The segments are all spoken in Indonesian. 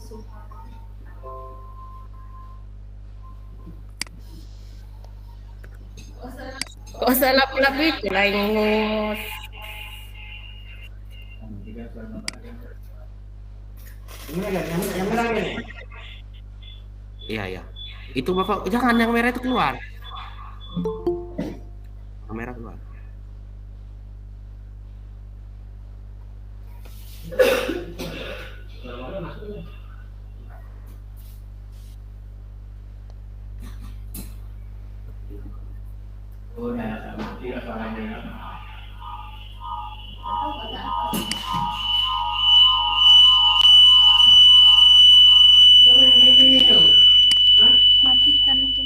Kok salah pula itu lah yang ngos. Yang merah ini. Iya, ya. Itu Bapak jangan yang merah itu keluar. Yang merah keluar. Oh, ya, tidak suaranya. Matikan itu.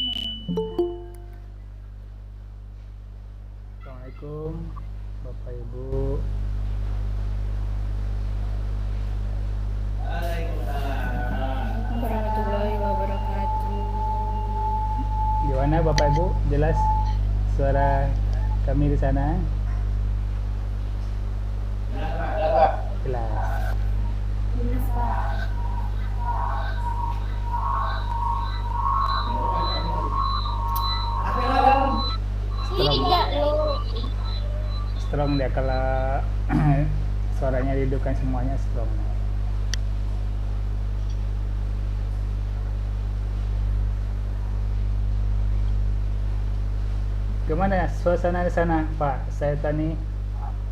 Assalamualaikum Bapak Ibu. Warahmatullahi wabarakatuh. Gimana Bapak Ibu? Jelas suara kami di sana? Jelas. Tidak loh. Strong dia kalau suaranya dihidupkan semuanya strong. Gimana suasana di sana, Pak? Saya tani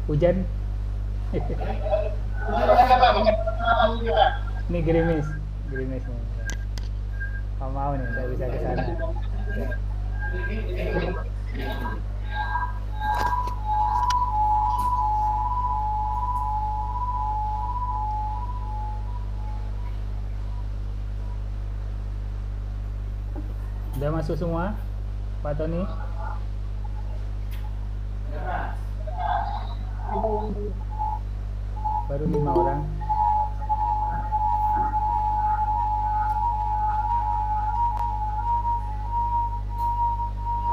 hujan. Ini gerimis nih. Mau nih, nggak bisa ke sana. Udah masuk semua, Pak Tony? Baru 5 orang.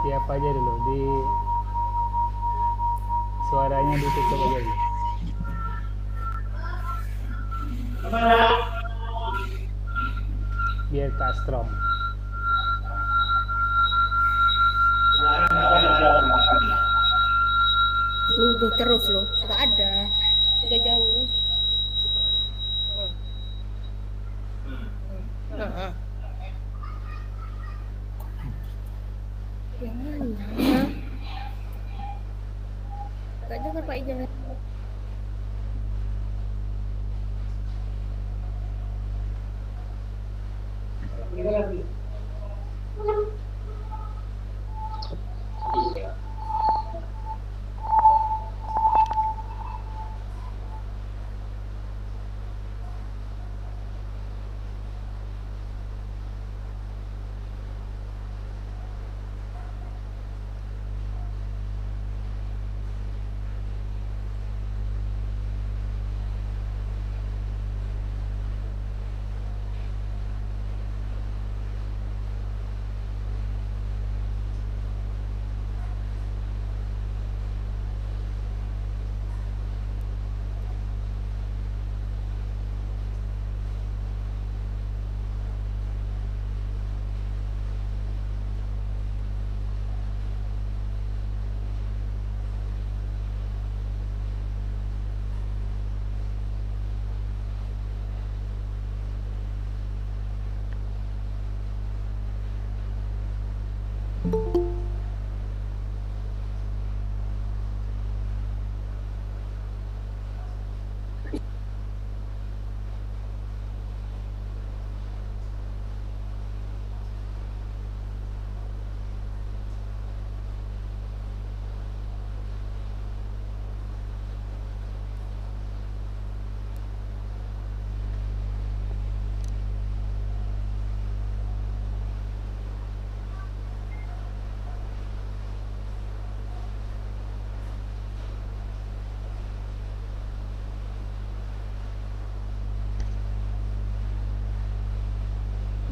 Siapa aja dulu di suaranya ditutup aja dulu. Biar tak strong. Luduh terus loh. Gak ada. Udah jauh. Yang mana? Gak dengar Pak Ijan.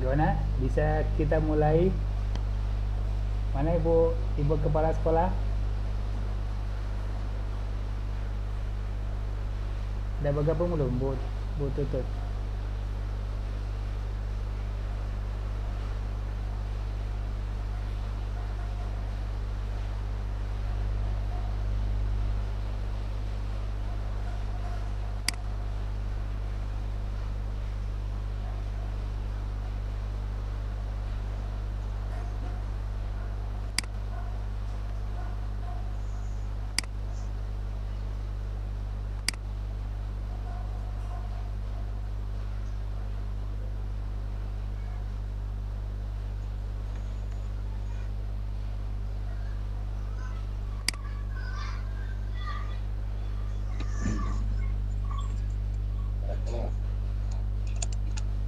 Gimana? Bisa kita mulai? Mana Ibu Kepala Sekolah? Udah bergabung belum Bu Tutut?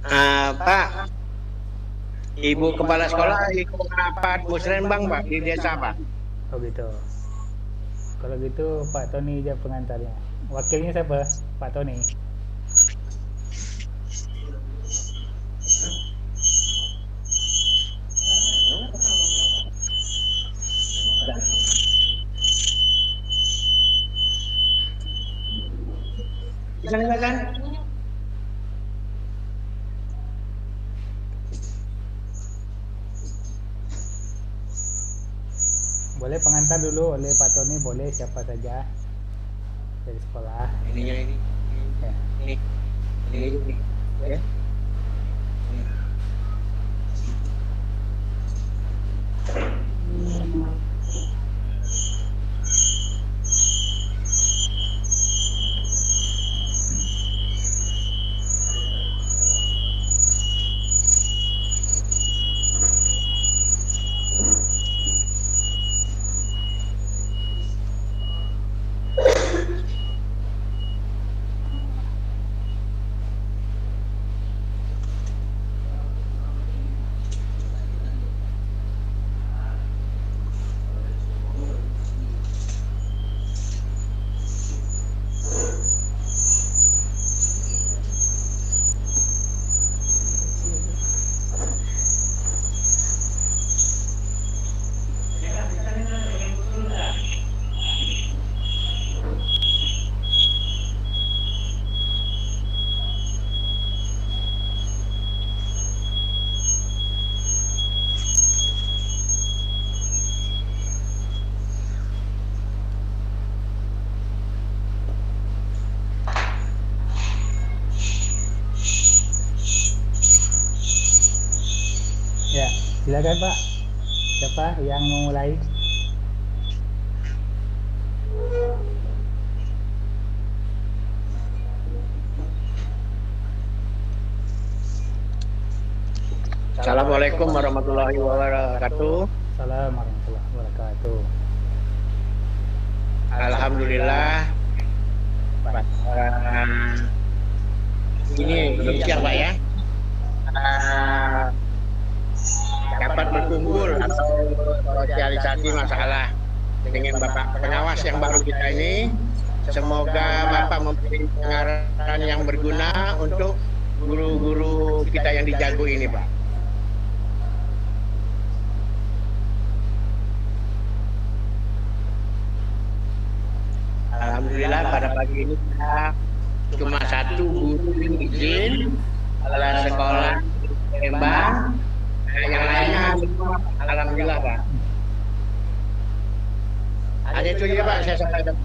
Pak, Ibu Kepala Sekolah ikut rapat musrenbang Pak di desa Pak. Oh gitu. Kalau gitu Pak Tony aja pengantarnya. Wakilnya siapa? Pak Tony. Silakan. Boleh pengantar dulu oleh Pak Tony, boleh siapa saja dari sekolah. Ini. Ya. Ini. Ya. Ya, silakan Pak. Siapa yang mau mulai? Assalamualaikum warahmatullahi wabarakatuh. Assalamualaikum warahmatullahi wabarakatuh. Alhamdulillah. Ini demikian Pak ya. Dapat berkumpul atau sosialisasi masalah dengan Bapak pengawas yang baru kita ini. Semoga Bapak memberi pengarahan yang berguna untuk guru-guru kita yang di Jago ini Pak. Alhamdulillah pada pagi ini kita cuma satu guru yang izin adalah sekolah Lembang. Yang lainnya semua alhamdulillah Pak. Hanya itu aja Pak saya sampaikan.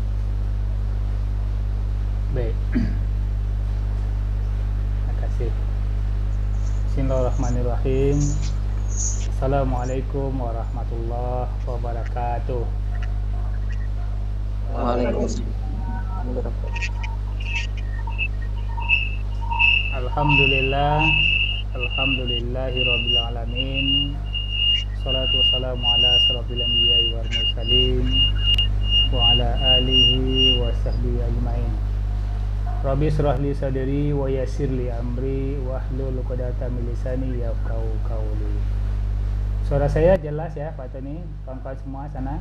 Baik. Terima kasih. Bismillahirrahmanirrahim. Assalamualaikum warahmatullahi wabarakatuh. Alhamdulillah, alhamdulillahirabbil alamin. Shalatu wassalamu ala asyrofil anbiya'i wal mursalin wa ala alihi wa sahbihi ajmain. Rabbi shrah li sadri wa yassir li amri wahlul 'uqdatam min lisani yafqahu qawli. Suara saya jelas ya Pak Tony, kawan-kawan semua sana?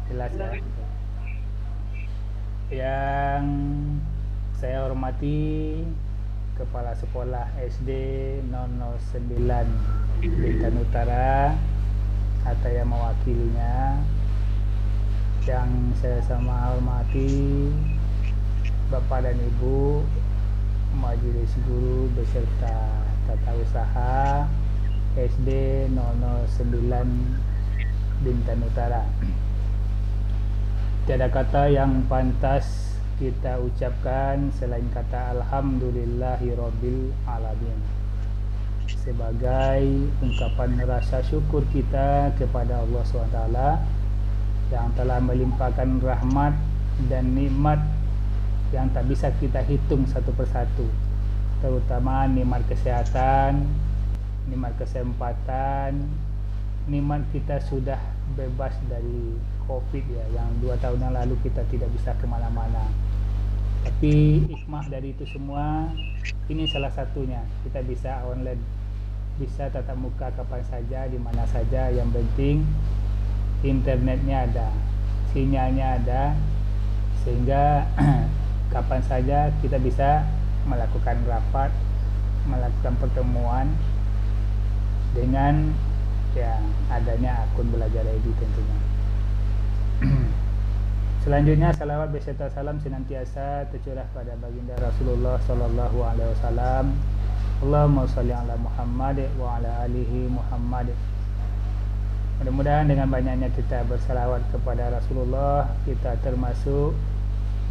Jelas ya? Yang saya hormati Kepala Sekolah SD 009 Bintan Utara atau yang mewakilinya, yang saya sama hormati Bapak dan Ibu Majelis Guru beserta tata usaha SD 009 Bintan Utara. Tiada kata yang pantas kita ucapkan selain kata alhamdulillahirabbil alamin, sebagai ungkapan rasa syukur kita kepada Allah SWT yang telah melimpahkan rahmat dan nikmat yang tak bisa kita hitung satu persatu, terutama nikmat kesehatan, nikmat kesempatan, nikmat kita sudah bebas dari COVID ya, yang 2 tahun yang lalu kita tidak bisa kemana-mana. Tapi hikmah dari itu semua, ini salah satunya. Kita bisa online, bisa tatap muka kapan saja, di mana saja. Yang penting internetnya ada, sinyalnya ada, sehingga kapan saja kita bisa melakukan rapat, melakukan pertemuan dengan ya adanya akun Belajar ID tentunya. Selanjutnya salawat beserta salam senantiasa tercurah pada baginda Rasulullah sallallahu alaihi wasallam. Allahumma shalli ala Muhammad wa ala alihi Muhammad. Mudah-mudahan dengan banyaknya kita bersalawat kepada Rasulullah, kita termasuk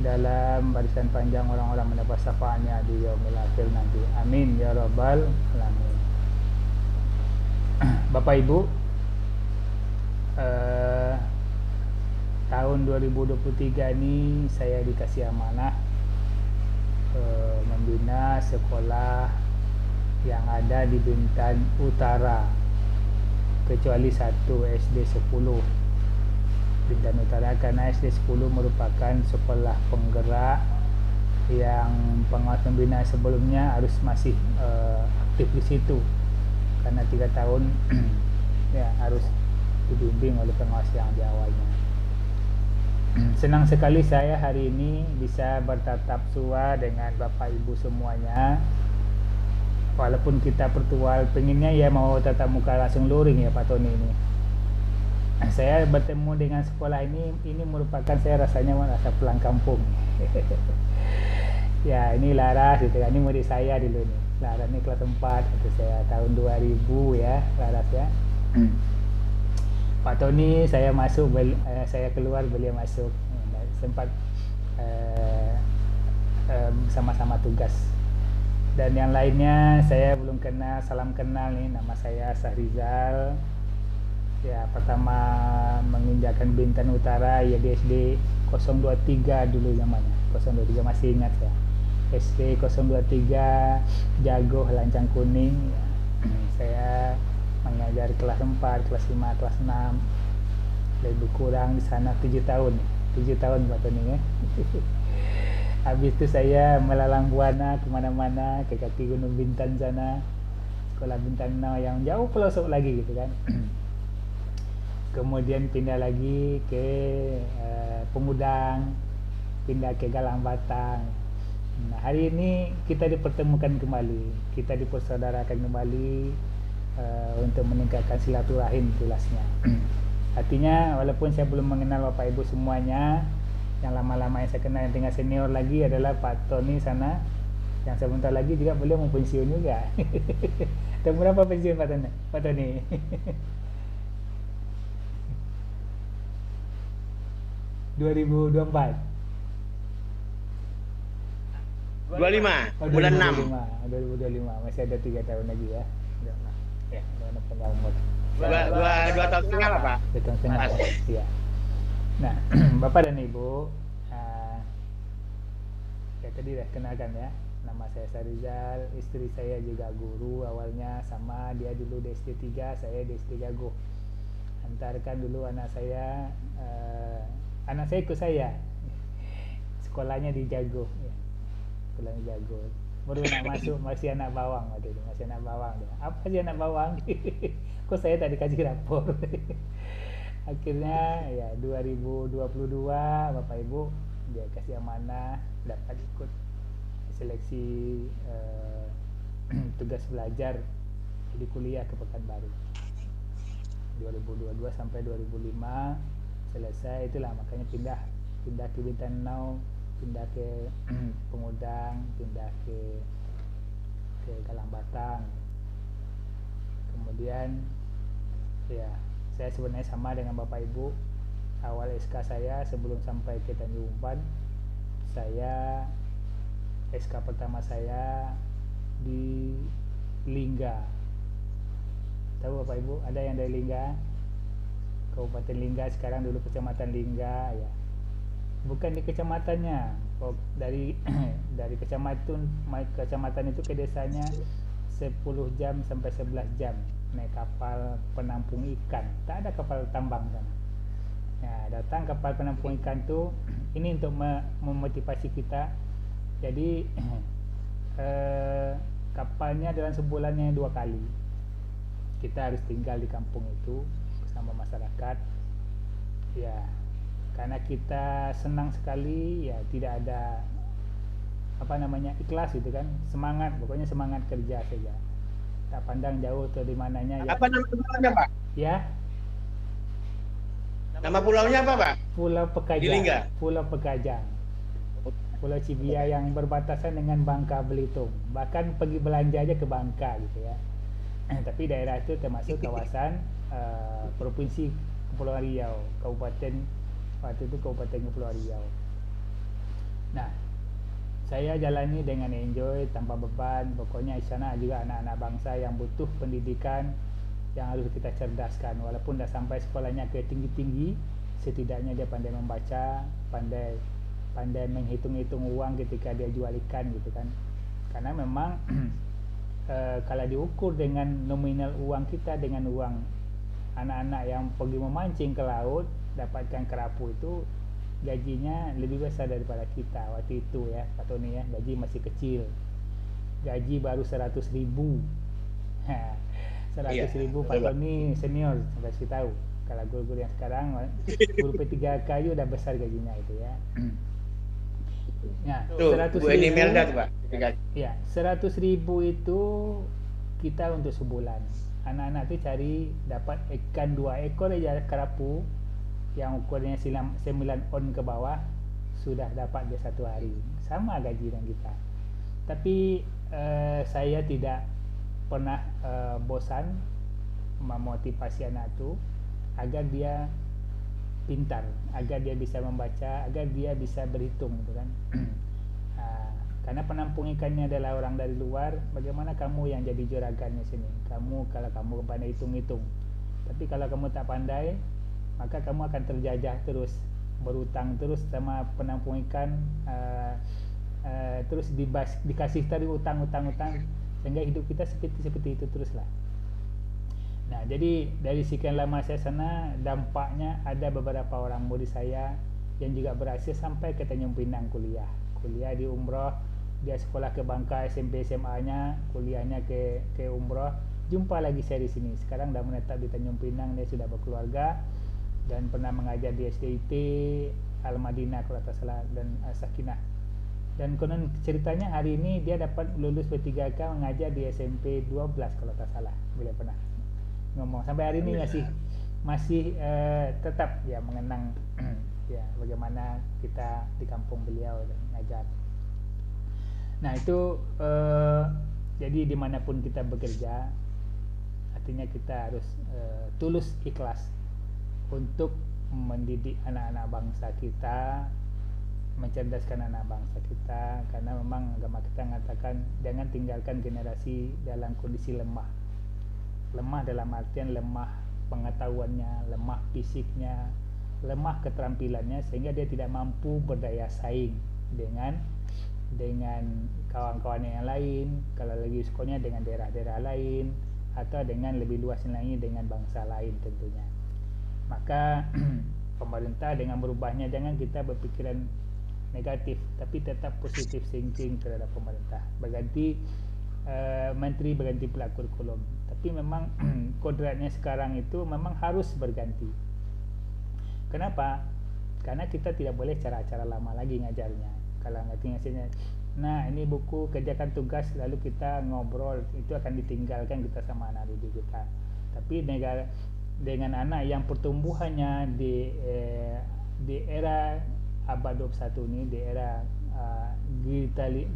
dalam barisan panjang orang-orang mendapat syafaatnya di yaumil akhir nanti. Amin ya rabbal alamin. Bapak Ibu, tahun 2023 ini saya dikasih amanah membina sekolah yang ada di Bintan Utara, kecuali satu SD 10 Bintan Utara, karena SD 10 merupakan sekolah penggerak yang pengawas pembina sebelumnya harus masih aktif di situ, karena 3 tahun ya harus dibimbing oleh pengawas yang di awalnya. Senang sekali saya hari ini bisa bertatap sua dengan Bapak Ibu semuanya. Walaupun kita virtual, pengennya ya mau tatap muka langsung luring ya Pak Tony ini. Saya bertemu dengan sekolah ini merupakan saya rasanya merasa pulang kampung. Ya ini Laras gitu kan, ini murid saya dulu nih. Laras ini kelas 4 itu saya tahun 2000 ya Laras ya. Pak Tony saya masuk, saya keluar beliau masuk, sempat sama-sama tugas. Dan yang lainnya saya belum kenal, salam kenal nih, nama saya Sahrizal. Ya pertama menginjakan Bintan Utara ya di SD 023 dulu namanya, 023 masih ingat ya. SD 023 Jagoh Lancang Kuning. Ya. Saya mengajar kelas 4, kelas 5, kelas 6, lebih kurang di sana 7 tahun Pak Tony ya. Habis itu saya melalang buana kemana-mana ke kaki Gunung Bintan sana, sekolah Bintan Now yang jauh pelosok lagi gitu kan. Kemudian pindah lagi ke Pemudang, pindah ke Galang Batang. Nah hari ini kita dipertemukan kembali, kita dipersaudarakan kembali untuk meningkatkan silaturahim jelasnya. Artinya walaupun saya belum mengenal Bapak Ibu semuanya, yang lama-lama yang saya kenal yang tinggal senior lagi adalah Pak Tony sana, yang sebentar lagi juga beliau mau pensiun juga. Tahun berapa pensiun Pak Tony? 2024. 25 bulan 6. 2025 masih ada 3 tahun lagi ya. Ya, udah umur. Dua tahun setengah lah Pak. 2 tahun setengah ya. Nah, Bapak dan Ibu, ya tadi udah kenalkan ya. Nama saya Sahrizal, istri saya juga guru awalnya, sama dia dulu di SD 3, saya di SD Jagoh. Antarkan dulu anak saya ikut saya. Sekolahnya di Jagoh ya. Sekolahnya Jagoh. Baru nak masuk masih anak bawang waktu itu, masih anak bawang dia. Apa sih anak bawang? Kok saya tak dikasih rapor. Akhirnya ya 2022 Bapak Ibu dia kasih amanah dapat ikut seleksi tugas belajar di kuliah ke Pekanbaru 2022 sampai 2005 selesai. Itulah makanya pindah ke Bintan Now, pindah ke Pemudang, pindah ke Galang Batang. Kemudian ya saya sebenarnya sama dengan Bapak Ibu. Awal SK saya sebelum sampai ke Tanjung Umpan, saya SK pertama saya di Lingga. Tahu Bapak Ibu, ada yang dari Lingga? Kabupaten Lingga sekarang, dulu Kecamatan Lingga ya. Bukan di kecamatannya, dari kecamatan itu ke desanya 10 jam sampai 11 jam naik kapal penampung ikan. Tak ada kapal tambang sana. Nah, datang kapal penampung ikan tuh ini untuk memotivasi kita Jadi kapalnya dalam sebulannya 2 kali. Kita harus tinggal di kampung itu bersama masyarakat. Ya, karena kita senang sekali, ya tidak ada ikhlas gitu kan, semangat, pokoknya semangat kerja saja, tak pandang jauh atau di mananya. Ya. Apa nama pulaunya, Pak? Ya, Nama pulaunya apa, Pak? Pulau Di Lingga? Pekajang. Pulau Pekajang. Pulau Cibia yang berbatasan dengan Bangka Belitung. Bahkan pergi belanja aja ke Bangka gitu ya. Tapi daerah itu termasuk kawasan Provinsi Kepulauan Riau, Kabupaten, waktu itu Kabupaten Kepulauan Riau. Nah, saya jalani dengan enjoy, tanpa beban. Pokoknya di sana juga anak-anak bangsa yang butuh pendidikan, yang harus kita cerdaskan. Walaupun dah sampai sekolahnya ke tinggi-tinggi, setidaknya dia pandai membaca, pandai menghitung-hitung uang ketika dia jual ikan gitu kan. Karena memang kalau diukur dengan nominal uang kita dengan uang anak-anak yang pergi memancing ke laut, dapatkan kerapu, itu gajinya lebih besar daripada kita waktu itu ya, Pak Tony ya. Gaji masih kecil, gaji baru 100.000. 100.000 Pak Tony senior, saya kasih tahu. Kalau guru-guru yang sekarang, guru P3K udah besar gajinya itu ya. Nah, 100.000 Pak. Ya, 100.000 itu kita untuk sebulan. Anak-anak itu cari dapat ikan 2 ekor aja kerapu yang ukurannya 9 on ke bawah, sudah dapat dia 1 hari. Sama gaji dengan kita. Tapi saya tidak pernah bosan memotivasi anak itu agar dia pintar, agar dia bisa membaca, agar dia bisa berhitung gitu kan. Karena penampung ikannya adalah orang dari luar, bagaimana kamu yang jadi juragannya sini? Kalau kamu pandai hitung-hitung. Tapi kalau kamu tak pandai, maka kamu akan terjajah terus, berutang terus sama penampung ikan, terus dikasih tadi utang, sehingga hidup kita seperti itu teruslah. Nah, jadi dari sekian lama saya sana, dampaknya ada beberapa orang murid saya yang juga berhasil sampai ke Tanjung Pinang kuliah di umroh. Dia sekolah ke Bangka SMP SMA-nya, kuliahnya ke umroh. Jumpa lagi saya di sini. Sekarang dah menetap di Tanjung Pinang, dia sudah berkeluarga dan pernah mengajar di SDIT Al Madinah kalau tak salah, dan Sakinah. Dan konon ceritanya hari ini dia dapat lulus P3K mengajar di SMP 12 kalau tak salah, bila pernah ngomong. Sampai hari ini masih tetap ya mengenang ya bagaimana kita di kampung beliau dan mengajar. Nah itu jadi dimanapun kita bekerja, artinya kita harus tulus ikhlas untuk mendidik anak-anak bangsa kita, mencerdaskan anak bangsa kita. Karena memang agama kita mengatakan jangan tinggalkan generasi dalam kondisi lemah dalam artian lemah pengetahuannya, lemah fisiknya, lemah keterampilannya, sehingga dia tidak mampu berdaya saing dengan kawan-kawannya yang lain, kalau lagi sekolahnya dengan daerah-daerah lain, atau dengan lebih luas lagi dengan bangsa lain tentunya. Maka pemerintah dengan berubahnya, jangan kita berpikiran negatif, tapi tetap positif thinking terhadap pemerintah. Berganti menteri, berganti pula kurikulum. Tapi memang kodratnya sekarang itu memang harus berganti. Kenapa? Karena kita tidak boleh cara-cara lama lagi ngajarnya. Kalau ngasihnya, nah ini buku, kerjakan tugas, lalu kita ngobrol, itu akan ditinggalkan kita sama anak didik kita. Tapi dengan anak yang pertumbuhannya di era abad 21 ini, di era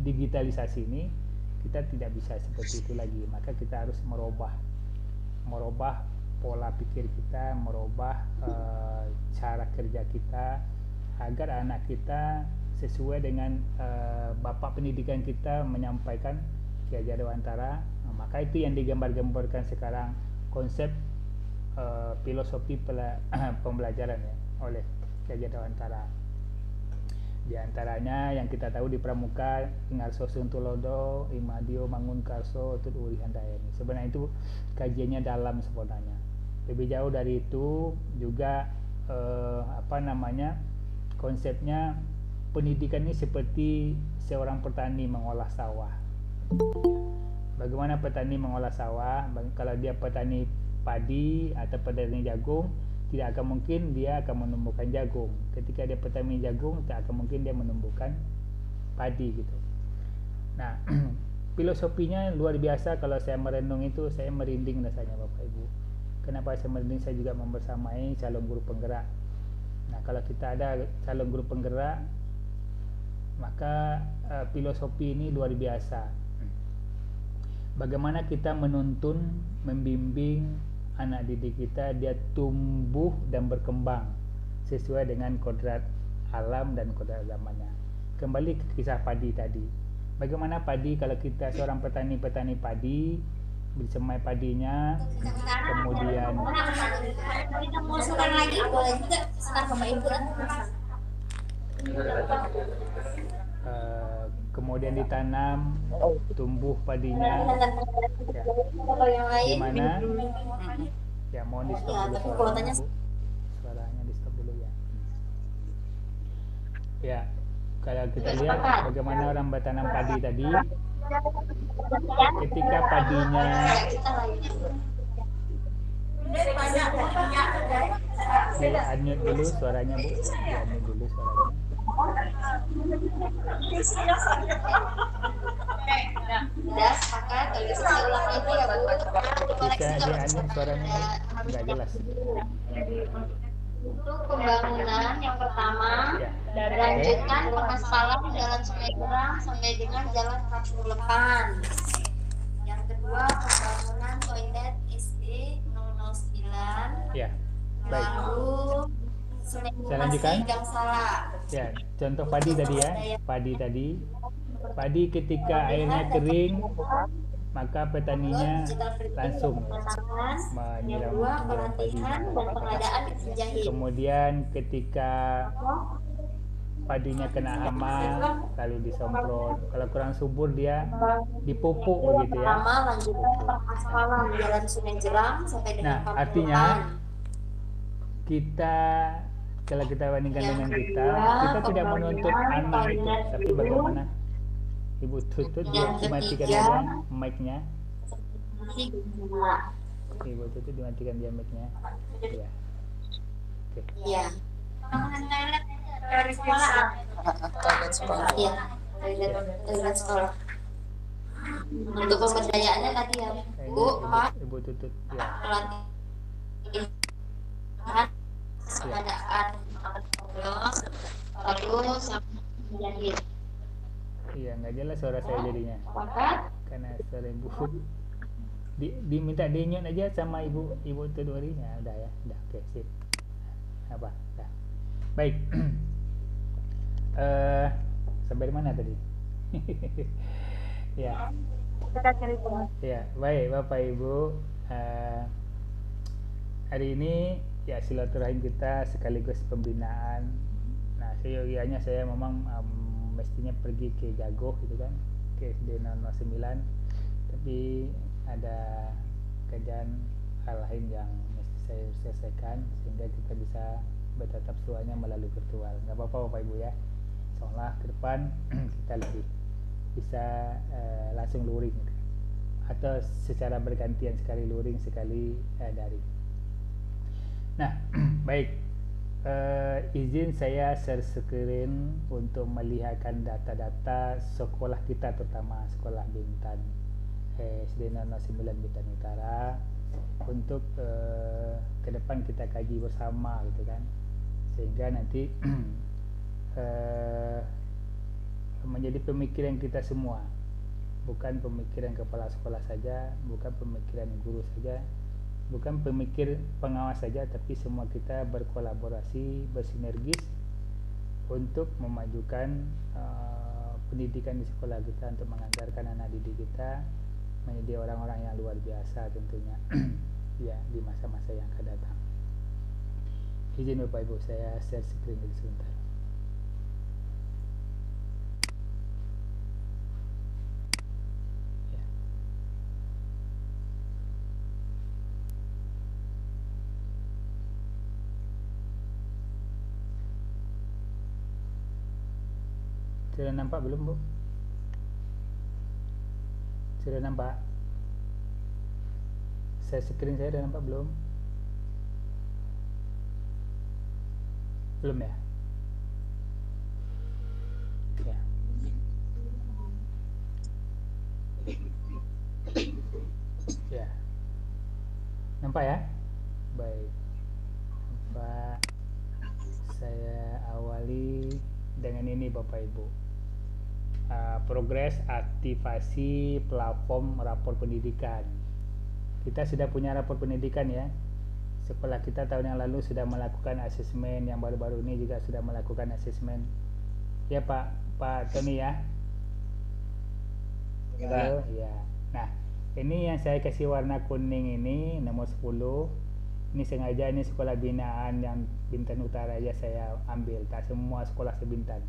digitalisasi ini, kita tidak bisa seperti itu lagi. Maka kita harus merubah pola pikir kita, merubah cara kerja kita, agar anak kita sesuai dengan bapak pendidikan kita menyampaikan Ki Hajar Dewantara. Maka itu yang digambar-gambarkan sekarang, konsep filosofi pembelajaran ya, oleh Ki Hajar Dewantara. Di antaranya yang kita tahu di Pramuka, Ngarso Suntulodo, Imadio Mangun Karso, Tut Uri Handayani. Sebenarnya itu kajiannya dalam sebenarnya. Lebih jauh dari itu juga konsepnya pendidikan ini seperti seorang petani mengolah sawah. Bagaimana petani mengolah sawah? Kalau dia petani padi atau petani jagung, tidak akan mungkin dia akan menumbuhkan jagung. Ketika dia petani jagung, tak akan mungkin dia menumbuhkan padi gitu. Nah, filosofinya luar biasa. Kalau saya merenung itu, saya merinding rasanya Bapak Ibu. Kenapa saya merinding? Saya juga membersamai calon guru penggerak. Nah, kalau kita ada calon guru penggerak, maka filosofi ini luar biasa. Bagaimana kita menuntun, membimbing anak didik kita, dia tumbuh dan berkembang sesuai dengan kodrat alam dan kodrat zamannya. Kembali ke kisah padi tadi. Bagaimana padi, kalau kita seorang petani padi, bersemai padinya, kemudian Kita mau sekarang lagi boleh juga sekarang Bapak Ibu lah. kemudian ditanam, tumbuh padinya, ya. Yang lain. Di mana? Ya, mohon di stop Ya, dulu tapi suaranya, kuotanya Bu. Suaranya di stop dulu ya. Ya, kalau kita lihat bagaimana orang bertanam padi tadi, ketika padinya di-unmute dulu suaranya, Bu. Di-unmute dulu suaranya. Udah sepakat, kalau gitu saya ulang lagi ya Bu. Bisa di-unmute suaranya, Bu? Nggak jelas. Untuk pembangunan yang pertama, Ya. lanjutkan pengaspalan Jalan Sungai Gerang sampai dengan Jalan Kapurlepan. Yang kedua, pembangunan toilet SD 009. Ya, baik. Lalu Saya lanjutkan. sementasi Gang Salah. Ya, contoh padi tadi ya. Padi ketika airnya kering, maka petaninya langsung Yang dua, menyiram pelatihan padinya. dan pengadaan mesin jahit. Kemudian ketika padinya kena hama, lalu disemprot. Kalau kurang subur dia dipupuk begitu ya. Pertama, lanjutkan pengaspalan Jalan Sungai Gerang sampai dengan Nah, Kapurlepan. artinya kita, kalau kita bandingkan dengan kita tidak menuntut anak itu, tapi bagaimana Ibu Tutut dia dimatikan dia mic-nya. Ibu Tutut dimatikan dia mic-nya. Ya. Oke. Iya. Toilet sekolah. Iya. Toilet sekolah. Untuk pemberdayaannya tadi ya, Bu, Pak, Ibu Tutut ya. pelatihan, pengadaan, lalu sama jahit. Iya, nggak jelas suara saya jadinya. Sepakat? Karena suara Ibu diminta dinyut aja sama Ibu Tudori. Ya, udah ya. Udah, oke, sip. Apa? Dah. Baik. Sampai mana tadi? Ya. Ya, baik Bapak Ibu. Hari ini ya silaturahim kita sekaligus pembinaan. Nah, seyogianya saya memang mestinya pergi ke Jagoh gitu kan, ke SD 009, tapi ada kerjaan hal lain yang mesti saya selesaikan sehingga kita bisa bertatap semuanya melalui virtual. Nggak apa-apa Bapak Ibu ya, insyaallah ke depan kita lebih bisa langsung luring gitu. Atau secara bergantian, sekali luring sekali daring. Nah, baik. Izin saya share screen untuk melihatkan data-data sekolah kita, terutama sekolah Bintan SD 009 Bintan Utara, untuk ke depan kita kaji bersama gitu kan, sehingga nanti menjadi pemikiran kita semua, bukan pemikiran kepala sekolah saja, bukan pemikiran guru saja, bukan pemikir pengawas saja, tapi semua kita berkolaborasi, bersinergis untuk memajukan pendidikan di sekolah kita, untuk mengantarkan anak didik kita menjadi orang-orang yang luar biasa tentunya ya di masa-masa yang akan datang. Izin Bapak Ibu, saya share screen dulu sebentar. Sudah nampak belum, Bu? Sudah nampak? Screen saya sudah nampak belum? Belum ya? Ya. Ya. Nampak ya? Baik. Nampak. Saya awali dengan ini Bapak Ibu. Progres aktivasi platform rapor pendidikan. Kita sudah punya rapor pendidikan ya. Sekolah kita tahun yang lalu sudah melakukan asesmen, yang baru-baru ini juga sudah melakukan asesmen. Ya Pak Tony ya. Halo, ya. Nah, ini yang saya kasih warna kuning ini nomor 10. Ini sengaja ini sekolah binaan yang Bintan Utara aja saya ambil, tak semua sekolah sebintan.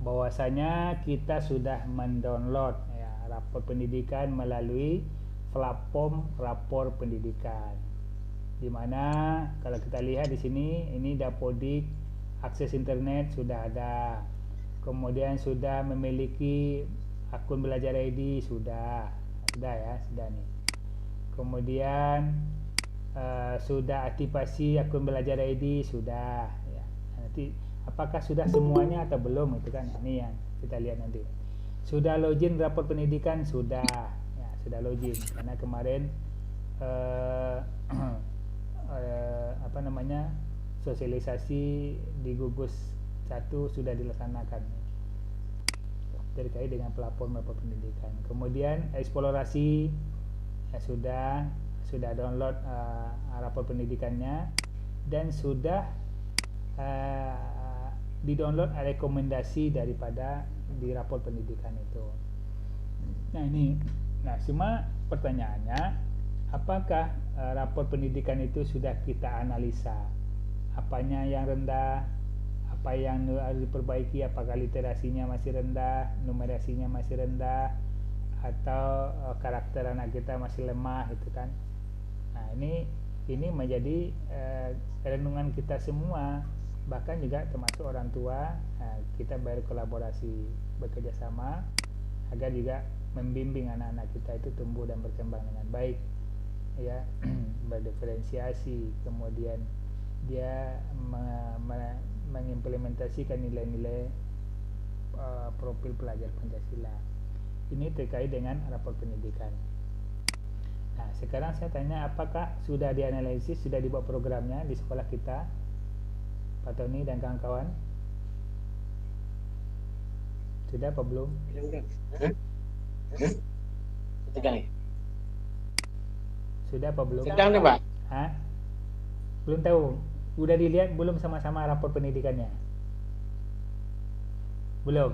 Bahwasanya kita sudah mendownload ya, rapor pendidikan melalui platform rapor pendidikan. Di mana kalau kita lihat di sini ini Dapodik akses internet sudah ada. Kemudian sudah memiliki akun belajar ID sudah ya, sudah nih. Kemudian sudah aktivasi akun belajar ID sudah ya. Nanti apakah sudah semuanya atau belum itu kan ini yang kita lihat nanti. Sudah login rapor pendidikan sudah ya, sudah login karena kemarin sosialisasi di gugus 1 sudah dilaksanakan terkait dengan platform rapor pendidikan. Kemudian eksplorasi ya, sudah download rapor pendidikannya dan sudah di-download rekomendasi daripada di rapor pendidikan itu. Nah cuma pertanyaannya, apakah rapor pendidikan itu sudah kita analisa? Apanya yang rendah, apa yang harus diperbaiki, apakah literasinya masih rendah, numerasinya masih rendah, atau karakter anak kita masih lemah gitu kan. Nah ini menjadi renungan kita semua, bahkan juga termasuk orang tua. Kita berkolaborasi, bekerja sama agar juga membimbing anak-anak kita itu tumbuh dan berkembang dengan baik ya, berdiferensiasi, kemudian dia mengimplementasikan nilai-nilai profil pelajar Pancasila. Ini terkait dengan rapor pendidikan. Nah, sekarang saya tanya, apakah sudah dianalisis, sudah dibuat programnya di sekolah kita, Pak Tony dan kawan-kawan? Sudah apa belum? Sudah apa belum? Sedang Pak. Hah? Belum tahu. Udah dilihat belum sama-sama rapor pendidikannya? Belum.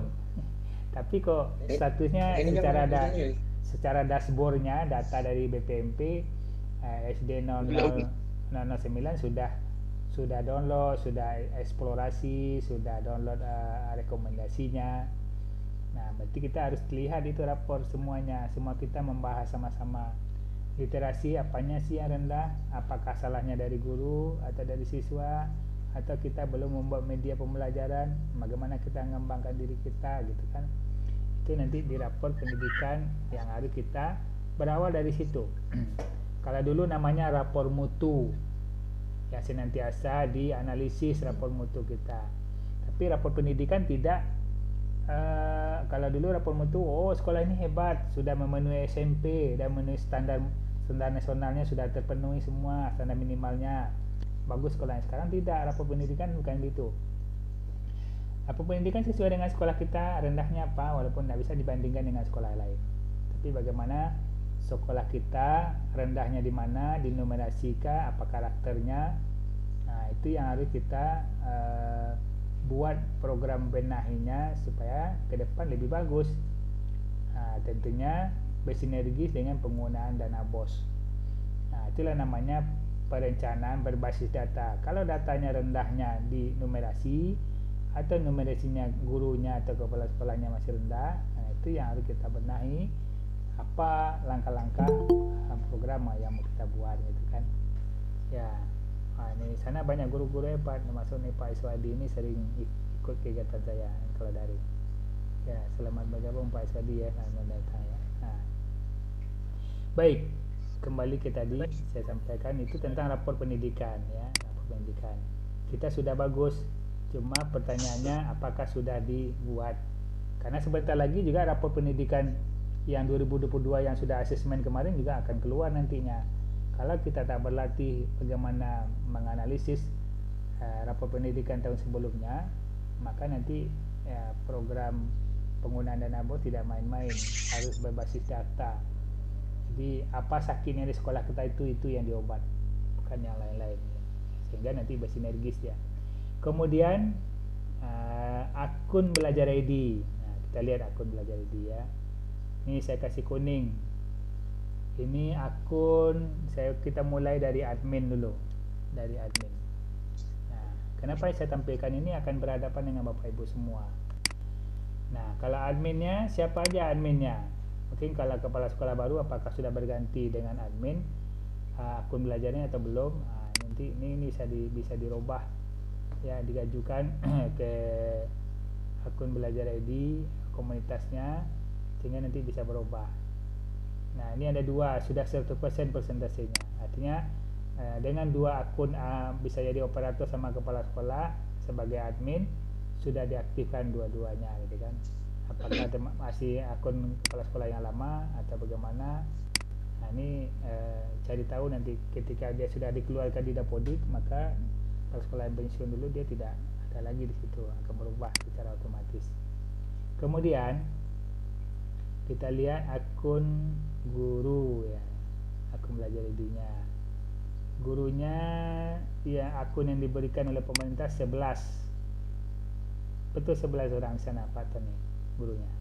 Tapi kok statusnya secara dashboardnya data dari BPMP SD 0009 sudah download, sudah eksplorasi, sudah download rekomendasinya. Nah, berarti kita harus lihat itu rapor semuanya. Semua kita membahas sama-sama. Literasi apanya sih yang rendah? Apakah salahnya dari guru atau dari siswa, atau kita belum membuat media pembelajaran? Bagaimana kita mengembangkan diri kita gitu kan? Itu nanti di rapor pendidikan yang harus kita berawal dari situ. Kalau dulu namanya rapor mutu, ya senantiasa dianalisis rapor mutu kita. Tapi rapor pendidikan tidak. Kalau dulu rapor mutu, sekolah ini hebat, sudah memenuhi SMP dan memenuhi standar nasionalnya sudah terpenuhi semua, standar minimalnya bagus sekolahnya. Sekarang tidak, rapor pendidikan bukan gitu. Rapor pendidikan sesuai dengan sekolah kita, rendahnya apa, walaupun tidak bisa dibandingkan dengan sekolah lain. Tapi bagaimana sekolah kita, rendahnya di mana, di numerasi kah, apa karakternya. Nah, itu yang harus kita buat program benahinya supaya ke depan lebih bagus. Nah, tentunya bersinergis dengan penggunaan dana BOS. Nah, itulah namanya perencanaan berbasis data. Kalau datanya rendahnya di numerasi atau numerasinya gurunya atau kepala sekolahnya masih rendah, nah itu yang harus kita benahi. Apa langkah-langkah program yang mau kita buat gitu kan. Ya. Ini sana banyak guru-guru hebat, termasuk nih Pak Iswadi ini sering ikut kegiatan saya kalau daring. Ya, selamat bergabung Pak Swadi ya, selamat datang ya. Nah, baik, kembali ke tadi saya sampaikan itu tentang rapor pendidikan ya, rapor pendidikan. Kita sudah bagus, cuma pertanyaannya apakah sudah dibuat? Karena sebentar lagi juga rapor pendidikan yang 2022 yang sudah asesmen kemarin juga akan keluar nantinya. Kalau kita tak berlatih bagaimana menganalisis rapor pendidikan tahun sebelumnya, maka nanti program penggunaan dana BOS tidak main-main, harus berbasis data. Jadi apa sakitnya di sekolah kita itu yang diobat, bukan yang lain-lain, sehingga nanti bersinergis ya. Kemudian akun belajar ID. Nah, kita lihat akun belajar ID ya. Ini saya kasih kuning. Ini akun kita mulai dari admin dulu, dari admin. Nah, kenapa saya tampilkan ini akan berhadapan dengan Bapak Ibu semua. Nah, kalau adminnya siapa aja adminnya? Mungkin kalau kepala sekolah baru apakah sudah berganti dengan admin akun belajarnya atau belum? Nanti ini bisa dirubah ya, digajukan ke akun belajar ID komunitasnya sehingga nanti bisa berubah. Nah, ini ada dua, sudah 100% persentasenya. Artinya dengan dua akun bisa jadi operator sama kepala sekolah sebagai admin, sudah diaktifkan dua-duanya gitu kan. Apakah masih akun kepala sekolah yang lama atau bagaimana? Nah, ini cari tahu nanti ketika dia sudah dikeluarkan di Dapodik, maka kepala sekolah yang pensiun dulu dia tidak ada lagi di situ, akan berubah secara otomatis. Kemudian kita lihat akun guru ya, akun belajar ID-nya. Gurunya ya, akun yang diberikan oleh pemerintah 11. Betul 11 orang sana Pak Tony gurunya.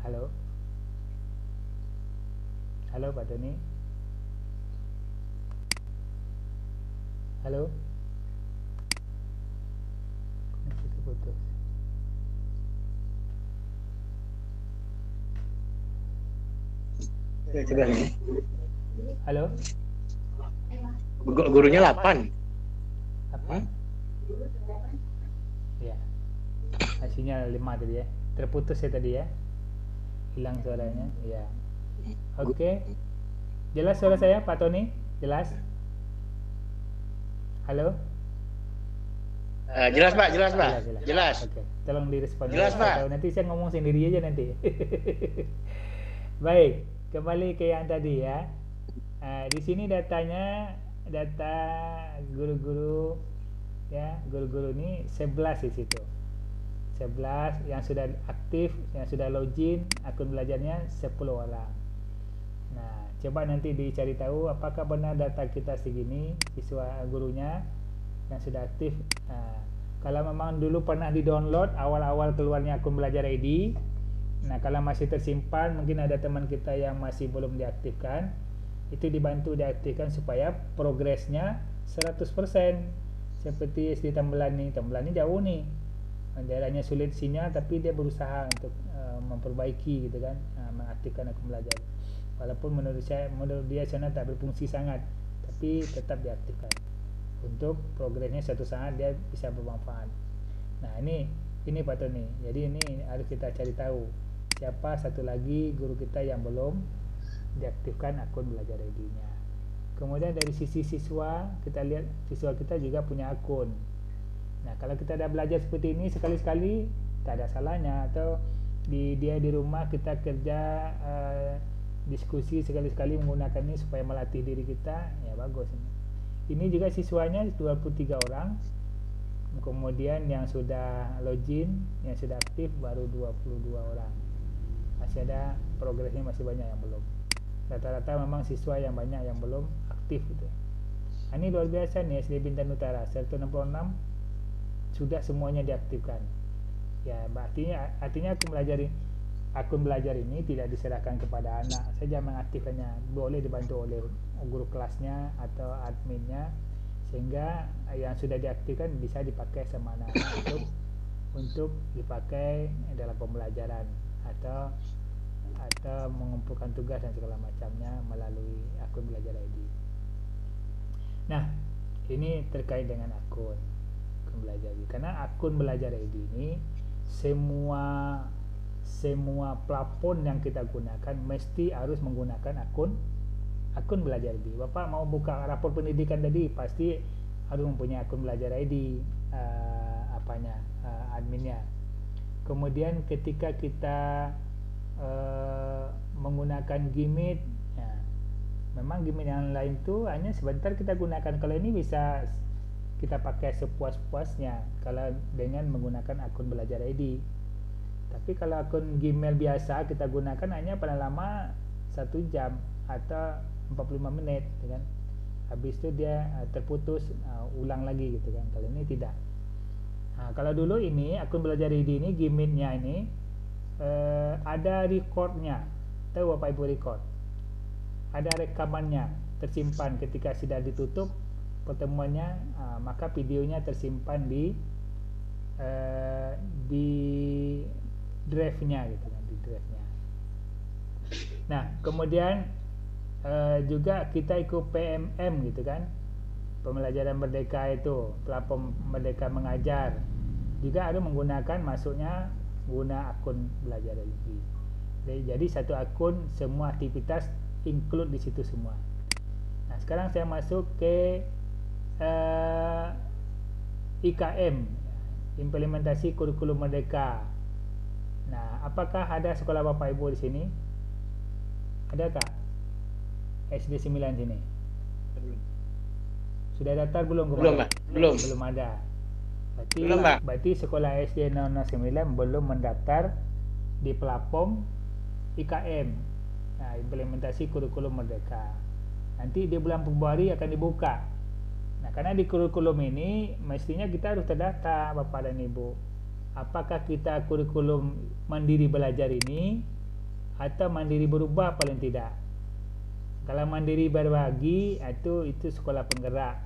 Halo. Halo Pak Tony. Halo. Koneksi terputus. Sudah nih. Halo. Gurunya 8. Apa? Ya. Sinyal 5 tadi ya. Terputus ya tadi ya. Hilang suaranya. Ya. Oke. Jelas suara saya Pak Tony? Jelas? Halo? Jelas Pak, jelas Pak. Jelas. Oke. Tolong direspon. Jelas Pak. Nanti saya ngomong sendiri aja nanti. Baik, kembali ke yang tadi ya. Di sini datanya, data guru-guru ya, guru-guru ini 11 di situ. 11 yang sudah aktif, yang sudah login akun belajarnya 10 orang. Nah, coba nanti dicari tahu apakah benar data kita segini siswa gurunya yang sudah aktif. Kalau memang dulu pernah di-download awal-awal keluarnya akun belajar ID, nah kalau masih tersimpan, mungkin ada teman kita yang masih belum diaktifkan, itu dibantu diaktifkan supaya progresnya 100%. Seperti SD Tembelan ini jauh nih, daerahnya sulit sinyal, tapi dia berusaha untuk memperbaiki gitu kan, mengaktifkan akun belajar. Walaupun menurut dia sana tak berfungsi sangat, tapi tetap diaktifkan untuk progresnya suatu saat dia bisa bermanfaat. Nah, ini Pak Tony. Jadi ini harus kita cari tahu siapa satu lagi guru kita yang belum diaktifkan akun belajar ID-nya. Kemudian dari sisi siswa, kita lihat siswa kita juga punya akun. Nah, kalau kita ada belajar seperti ini sekali-sekali tak ada salahnya, atau dia di rumah kita kerja diskusi sekali-sekali menggunakan ini supaya melatih diri kita, ya bagus ini. Ini juga siswanya 23 orang. Kemudian yang sudah login, yang sudah aktif baru 22 orang. Masih ada progresnya, masih banyak yang belum. Rata-rata memang siswa yang banyak yang belum aktif gitu. Ini luar biasa nih, SD Bintan Utara 166 sudah semuanya diaktifkan. Ya, artinya akun belajar ini tidak diserahkan kepada anak saja mengaktifkannya, boleh dibantu oleh guru kelasnya atau adminnya, sehingga yang sudah diaktifkan bisa dipakai sama anak-anak untuk dipakai dalam pembelajaran atau mengumpulkan tugas dan segala macamnya melalui akun belajar ID. Nah, ini terkait dengan akun. akun belajar ID. Karena akun belajar ID ini semua plafon yang kita gunakan mesti harus menggunakan akun belajar ID. Bapak mau buka rapor pendidikan tadi pasti harus mempunyai akun belajar ID adminnya. Kemudian ketika kita menggunakan Gmeet, ya, memang Gmeet yang lain tuh hanya sebentar kita gunakan. Kalau ini bisa kita pakai sepuas-puasnya kalau dengan menggunakan akun belajar ID. Tapi kalau akun Gmail biasa kita gunakan hanya paling lama 1 jam atau 45 menit, kan? Habis itu dia terputus, ulang lagi gitu kan. Kalau ini tidak. Nah, kalau dulu ini akun belajar ID ini Gmeet-nya ini ada recordnya. Tahu Bapak Ibu record? Ada rekamannya tersimpan ketika sudah ditutup pertemuannya, maka videonya tersimpan di drive-nya gitu kan, di drive-nya. Nah, kemudian juga kita ikut PMM gitu kan, pembelajaran merdeka itu, platform Merdeka Mengajar, juga ada menggunakan masuknya guna akun belajar ID. Jadi satu akun semua aktivitas include di situ semua. Nah, sekarang saya masuk ke IKM, implementasi kurikulum merdeka. Nah, apakah ada sekolah Bapak Ibu di sini? Adakah? SD 9 sini. Sudah daftar belum kemarin? Belum, Pak. Belum ada. Berarti sekolah SD 009 belum mendaftar di platform IKM. Nah, implementasi kurikulum merdeka. Nanti di bulan Februari akan dibuka. Nah, karena di kurikulum ini mestinya kita harus terdaftar, Bapak dan Ibu. Apakah kita kurikulum mandiri belajar ini atau mandiri berubah paling tidak? Kalau mandiri berbagi itu sekolah penggerak.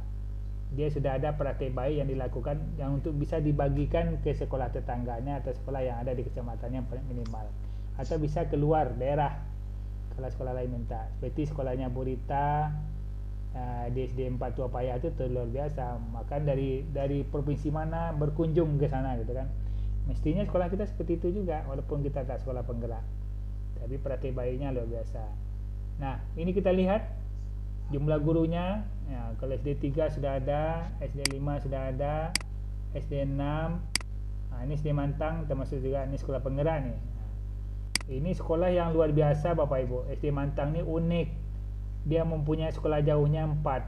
Dia sudah ada praktek baik yang dilakukan yang untuk bisa dibagikan ke sekolah tetangganya atau sekolah yang ada di kecamatannya minimal, atau bisa keluar daerah kalau sekolah lain minta. Seperti sekolahnya Bu Rita di SD 4 Tua Payah itu luar biasa. Maka dari provinsi mana berkunjung ke sana gitu kan. Mestinya sekolah kita seperti itu juga, walaupun kita tak sekolah penggerak, tapi praktek baiknya luar biasa. Nah, ini kita lihat jumlah gurunya. Ya, kalau SD 3 sudah ada, SD 5 sudah ada, SD 6. Nah, ini SD Mantang termasuk juga, ini sekolah penggerak nih. Nah, ini sekolah yang luar biasa Bapak Ibu. SD Mantang ini unik. Dia mempunyai sekolah jauhnya 4.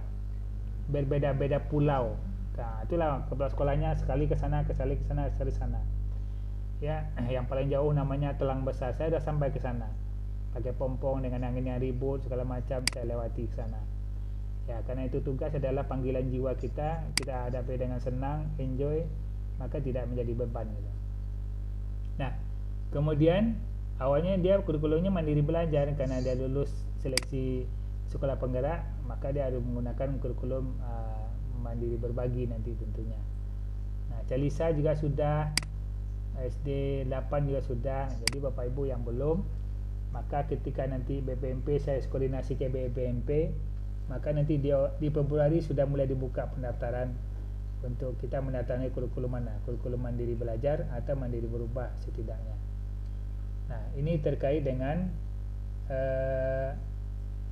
Berbeda-beda pulau. Nah, itulah kepala sekolahnya, sekali ke sana, sekali ke sana, sekali ke sana. Ya, yang paling jauh namanya Telang Besar. Saya sudah sampai ke sana. Pakai pompong dengan angin yang ribut segala macam, saya lewati ke sana. Ya, karena itu tugas adalah panggilan jiwa kita hadapi dengan senang, enjoy, maka tidak menjadi beban gitu. Nah, kemudian awalnya dia kurikulumnya mandiri belajar karena dia lulus seleksi sekolah penggerak, maka dia harus menggunakan kurikulum mandiri berbagi nanti tentunya. Nah, Calisa juga sudah, SD 8 juga sudah. Jadi Bapak Ibu yang belum, maka ketika nanti BPMP saya koordinasi ke BPMP, maka nanti di Februari sudah mulai dibuka pendaftaran untuk kita mendatangi kurikulum mana, kurikulum mandiri belajar atau mandiri berubah setidaknya. Nah, ini terkait dengan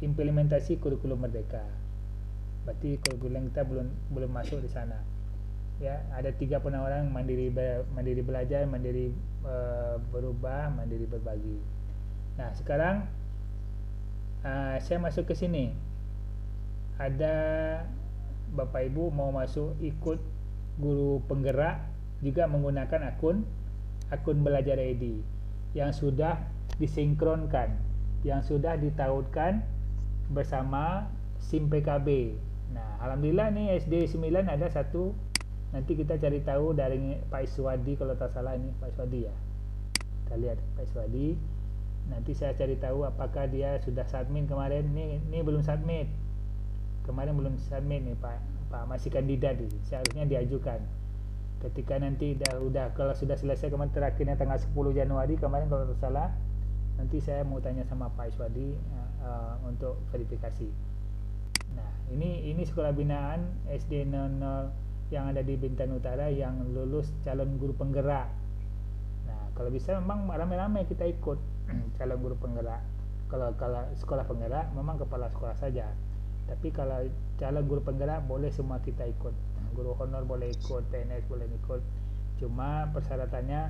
implementasi kurikulum merdeka. Berarti kurikulum kita belum masuk di sana. Ya, ada 3 penawaran: mandiri belajar, mandiri berubah, mandiri berbagi. Nah, sekarang saya masuk ke sini. Ada Bapak Ibu mau masuk ikut guru penggerak juga menggunakan akun belajar ID yang sudah disinkronkan, yang sudah ditautkan bersama SIM PKB. Nah, alhamdulillah nih SD 9 ada satu. Nanti kita cari tahu dari Pak Iswadi, kalau tak salah ini Pak Iswadi ya. Kita lihat Pak Iswadi. Nanti saya cari tahu apakah dia sudah submit kemarin. Ini belum submit. Kemarin belum submit nih Pak masih kandidat nih. Seharusnya diajukan. Ketika nanti udah kalau sudah selesai kemarin terakhirnya tanggal 10 Januari kemarin kalau tak salah. Nanti saya mau tanya sama Pak Iswadi untuk verifikasi. Nah, ini sekolah binaan SD 009 yang ada di Bintan Utara yang lulus calon guru penggerak. Nah, kalau bisa memang ramai-ramai kita ikut calon guru penggerak. Kalau sekolah penggerak memang kepala sekolah saja. Tapi kalau calon guru penggerak boleh semua kita ikut. Guru honor boleh ikut, PNS boleh ikut. Cuma persyaratannya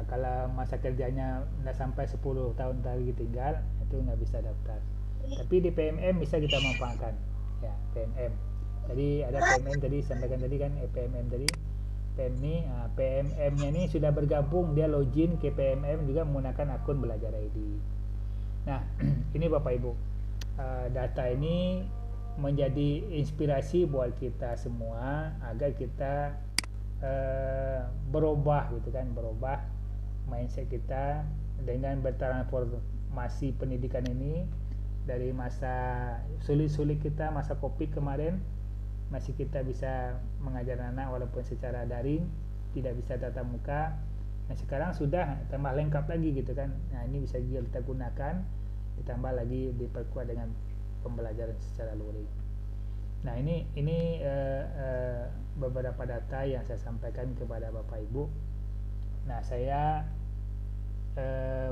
kalau masa kerjanya nggak sampai 10 tahun lagi tinggal, itu nggak bisa daftar. Tapi di PMM bisa kita manfaatkan. Ya, PMM. Jadi ada PMM tadi sampaikan tadi kan, PMM tadi. PMM-nya ini sudah bergabung, dia login ke PMM juga menggunakan akun Belajar ID. Nah, ini Bapak Ibu, data ini menjadi inspirasi buat kita semua agar kita berubah gitu kan, berubah mindset kita dengan bertransformasi pendidikan ini dari masa sulit-sulit kita, masa Covid kemarin. Masih kita bisa mengajar anak walaupun secara daring, tidak bisa tatap muka. Nah, sekarang sudah tambah lengkap lagi gitu kan. Nah, ini bisa juga kita gunakan, ditambah lagi diperkuat dengan pembelajaran secara luring. Nah, ini beberapa data yang saya sampaikan kepada Bapak Ibu. Nah, saya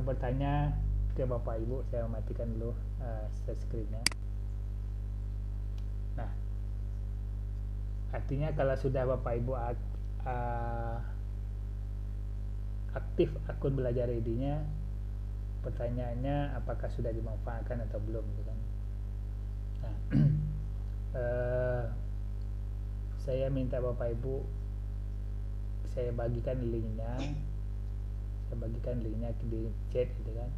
bertanya ke Bapak Ibu, saya matikan dulu share screen-nya. Nah, artinya kalau sudah Bapak Ibu aktif akun Belajar ID-nya, pertanyaannya apakah sudah dimanfaatkan atau belum gitu kan. Nah, saya minta Bapak Ibu, saya bagikan linknya di chat gitu kan.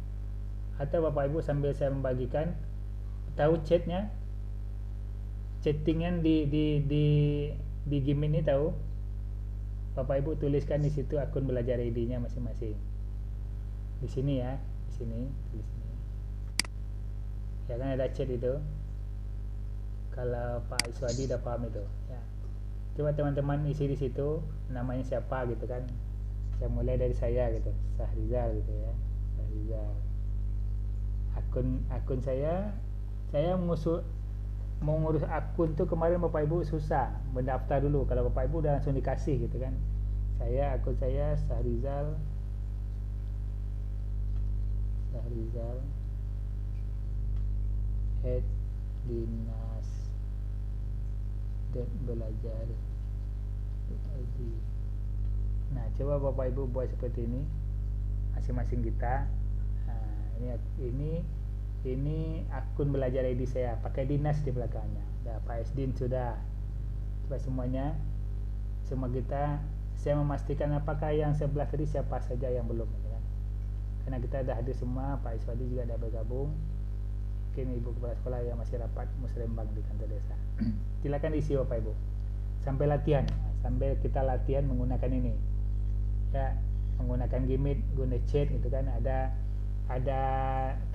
Atau Bapak Ibu sambil saya membagikan, tahu chatnya, chattingan di game ini tahu, Bapak Ibu tuliskan di situ akun Belajar ID-nya masing-masing. Di sini ya, di sini. Ya kan ada chat itu. Kalau Pak Iswadi udah paham itu. Ya. Coba teman-teman isi di situ namanya siapa gitu kan. Saya mulai dari saya gitu, Sahrizal gitu ya, Sahrizal. Akun saya mau ngurus akun tuh kemarin Bapak Ibu susah, mendaftar dulu. Kalau Bapak Ibu udah langsung dikasih gitu kan. Akun saya Sahrizal @dinas.belajar.id. Nah, coba Bapak Ibu buat seperti ini masing-masing kita. Nah, ini akun Belajar ID saya, pakai dinas di belakangnya. Udah Pak Esdin sudah. Coba semuanya, semua kita, saya memastikan apakah yang sebelah tadi siapa saja yang belum gitu kan. Karena kita sudah hadir semua, Pak Iswadi juga sudah bergabung. Mungkin Ibu Kepala Sekolah yang masih rapat musrembang di kantor desa. Silakan diisi Bapak Ibu. Sampai latihan, sambil kita latihan menggunakan ini. Ya, menggunakan gimmick, guna chat gitu kan, ada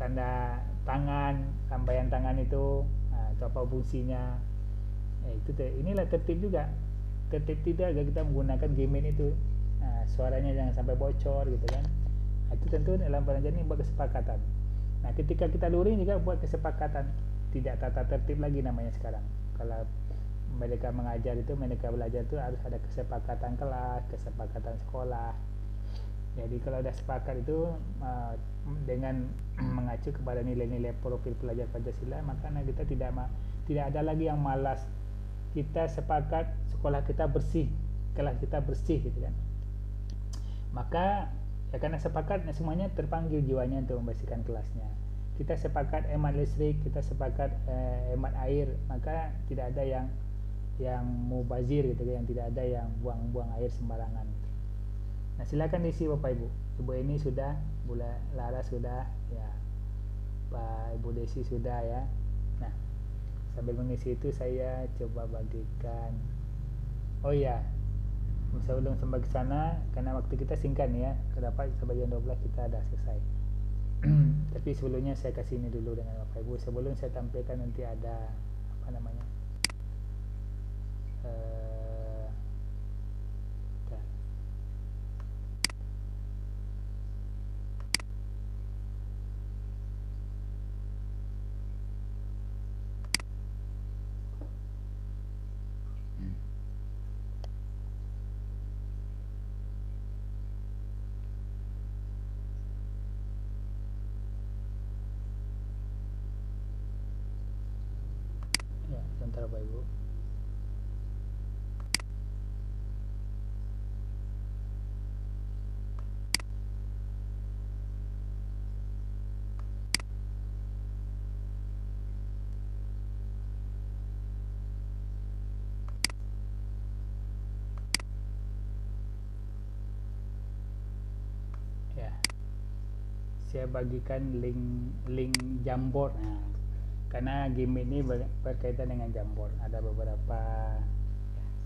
tanda tangan, lambaian tangan itu, atau apa fungsinya. Inilah tertib juga. Tertib tidak agar kita menggunakan gimmick itu. Suaranya jangan sampai bocor gitu kan. Itu tentu dalam pelajaran ini buat kesepakatan. Nah, ketika kita luring juga buat kesepakatan. Tidak tata tertib lagi namanya sekarang. Kalau mereka mengajar itu, mereka belajar itu harus ada kesepakatan kelas, kesepakatan sekolah. Jadi kalau sudah sepakat itu dengan mengacu kepada nilai-nilai profil pelajar Pancasila, maka kita tidak ada lagi yang malas. Kita sepakat sekolah kita bersih, kelas kita bersih gitu kan. Maka ya karena sepakat semuanya terpanggil jiwanya untuk membersihkan kelasnya. Kita sepakat hemat listrik, kita sepakat hemat air, maka tidak ada yang mubazir gitu, yang tidak ada yang buang-buang air sembarangan. Nah, silakan diisi Bapak Ibu. Ibu ini sudah, Bu Lara sudah, ya. Pak Ibu Desi sudah ya. Nah, sambil mengisi itu saya coba bagikan. Oh iya, sebelum sampai ke sana, karena waktu kita singkat nih ya, kenapa sampai jam 12 kita sudah selesai. Tapi sebelumnya saya kasih ini dulu dengan Bapak Ibu. Sebelum saya tampilkan nanti ada apa namanya? sebentar Bapak Ibu. Ya, saya bagikan link Jamboard. Nah, karena game ini berkaitan dengan Jamboard, ada beberapa